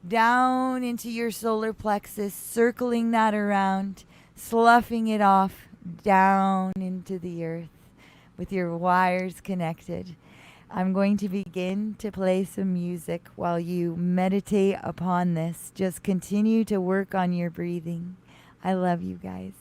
down into your solar plexus, circling that around, sloughing it off down into the earth with your wires connected. I'm going to begin to play some music while you meditate upon this. Just continue to work on your breathing. I love you guys.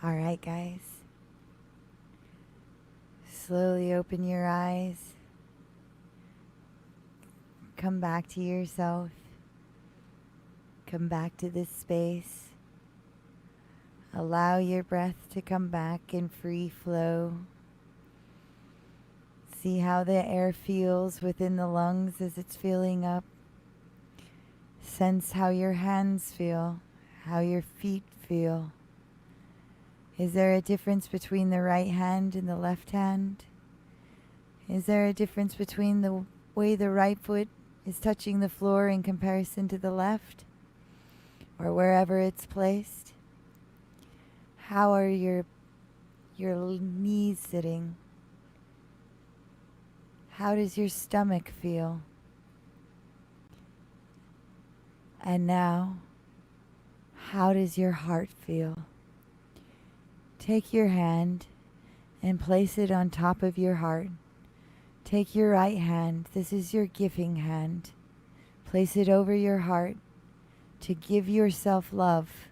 All right, guys. Slowly open your eyes. Come back to yourself. Come back to this space. Allow your breath to come back in free flow. See how the air feels within the lungs as it's filling up. Sense how your hands feel, how your feet feel. Is there a difference between the right hand and the left hand? Is there a difference between the way the right foot is touching the floor in comparison to the left, or wherever it's placed? How are your knees sitting? How does your stomach feel? And now, how does your heart feel? Take your hand and place it on top of your heart. Take your right hand, this is your giving hand. Place it over your heart to give yourself love.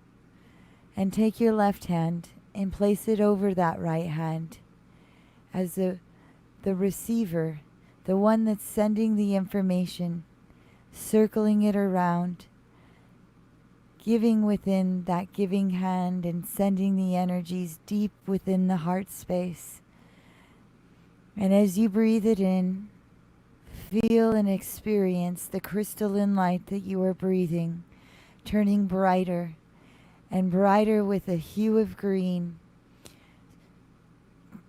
And take your left hand and place it over that right hand as the receiver, the one that's sending the information, circling it around, giving within that giving hand and sending the energies deep within the heart space. And as you breathe it in, feel and experience the crystalline light that you are breathing, turning brighter and brighter with a hue of green,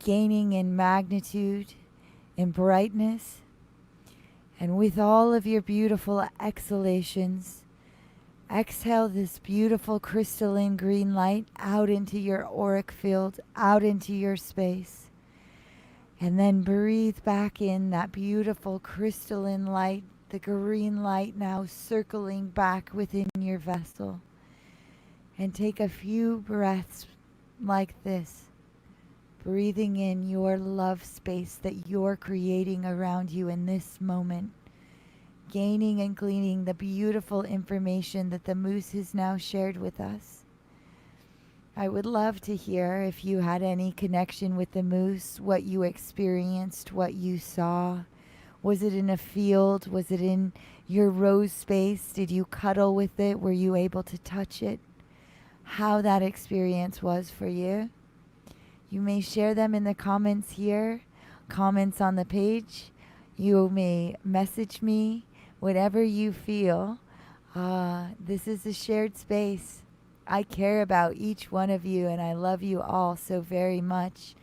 gaining in magnitude and brightness. And with all of your beautiful exhalations, exhale this beautiful crystalline green light out into your auric field, out into your space. And then breathe back in that beautiful crystalline light, the green light now circling back within your vessel. And take a few breaths like this, breathing in your love space that you're creating around you in this moment, gaining and gleaning the beautiful information that the moose has now shared with us. I would love to hear if you had any connection with the moose, what you experienced, what you saw. Was it in a field? Was it in your rose space? Did you cuddle with it? Were you able to touch it? How that experience was for you. You may share them in the comments here, comments on the page. You may message me, whatever you feel. This is a shared space. I care about each one of you, and I love you all so very much.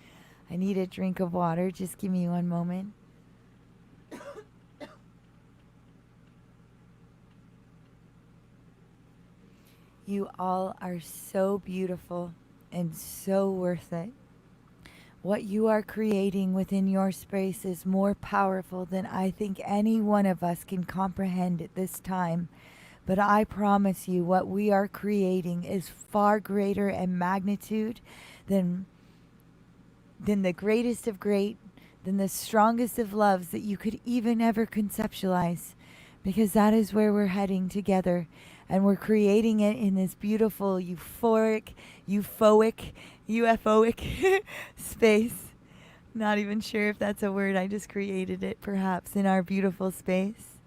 I need a drink of water. Just give me one moment. You all are so beautiful and so worth it. What you are creating within your space is more powerful than I think any one of us can comprehend at this time. But I promise you, what we are creating is far greater in magnitude than the greatest of great, than the strongest of loves that you could even ever conceptualize. Because that is where we're heading together. And we're creating it in this beautiful, euphoric space. Not even sure if that's a word. I just created it, perhaps, in our beautiful space.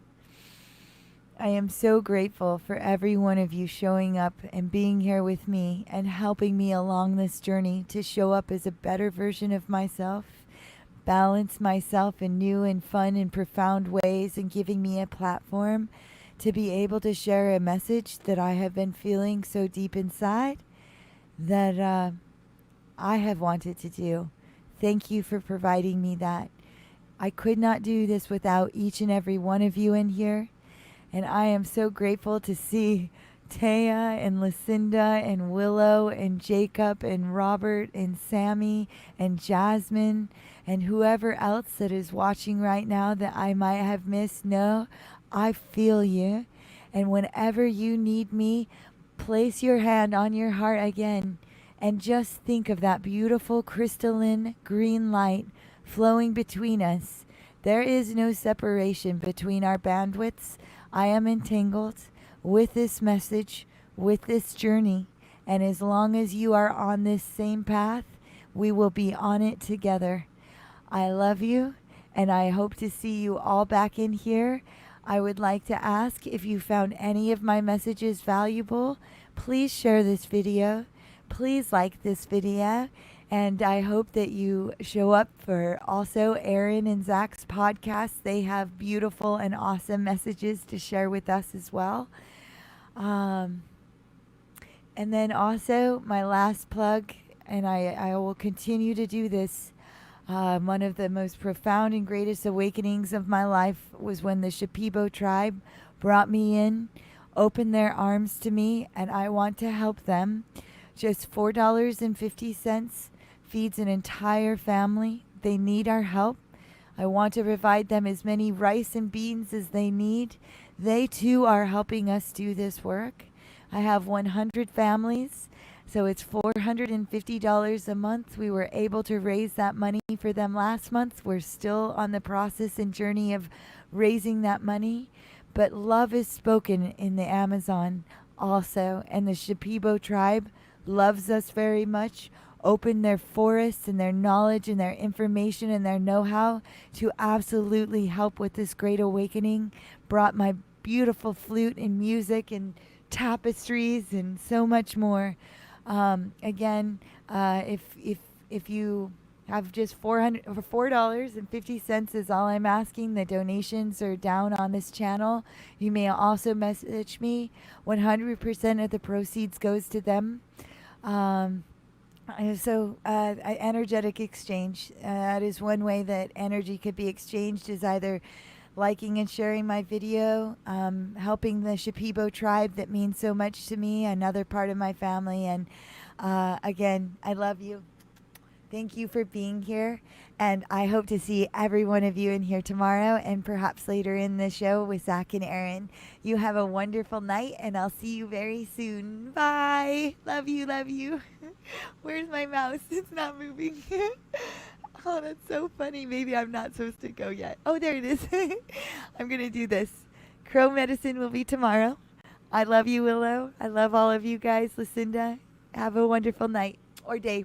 I am so grateful for every one of you showing up and being here with me and helping me along this journey to show up as a better version of myself, balance myself in new and fun and profound ways, and giving me a platform to be able to share a message that I have been feeling so deep inside that I have wanted to do. Thank you for providing me that. I could not do this without each and every one of you in here. And I am so grateful to see Taya and Lucinda and Willow and Jacob and Robert and Sammy and Jasmine and whoever else that is watching right now that I might have missed. No, I feel you. And whenever you need me, place your hand on your heart again and just think of that beautiful crystalline green light flowing between us. There is no separation between our bandwidths. I am entangled with this message, with this journey, And as long as you are on this same path, we will be on it together. I love you, and I hope to see you all back in here. I would like to ask, if you found any of my messages valuable, please share this video. Please like this video. And I hope that you show up for also Aaron and Zach's podcast. They have beautiful and awesome messages to share with us as well. And then also my last plug, and I will continue to do this. One of the most profound and greatest awakenings of my life was when the Shipibo tribe brought me in, opened their arms to me, and I want to help them. Just $4.50 feeds an entire family. They need our help. I want to provide them as many rice and beans as they need. They too are helping us do this work. I have 100 families, so it's $450 a month. We were able to raise that money for them last month. We're still on the process and journey of raising that money. But love is spoken in the Amazon also, and the Shipibo tribe loves us very much. Open their forests and their knowledge and their information and their know-how to absolutely help with this great awakening. Brought my beautiful flute and music and tapestries and so much more. Again, if you have just $4.50 is all I'm asking. The donations are down on this channel. You may also message me. 100% of the proceeds goes to them. Energetic exchange. That is one way that energy could be exchanged, is either liking and sharing my video, helping the Shipibo tribe that means so much to me, another part of my family. And again, I love you. Thank you for being here. And I hope to see every one of you in here tomorrow and perhaps later in the show with Zach and Aaron. You have a wonderful night, and I'll see you very soon. Bye. Love you, love you. Where's my mouse? It's not moving. Oh, that's so funny. Maybe I'm not supposed to go yet. Oh, there it is. I'm going to do this. Crow medicine will be tomorrow. I love you, Willow. I love all of you guys. Lucinda, have a wonderful night or day.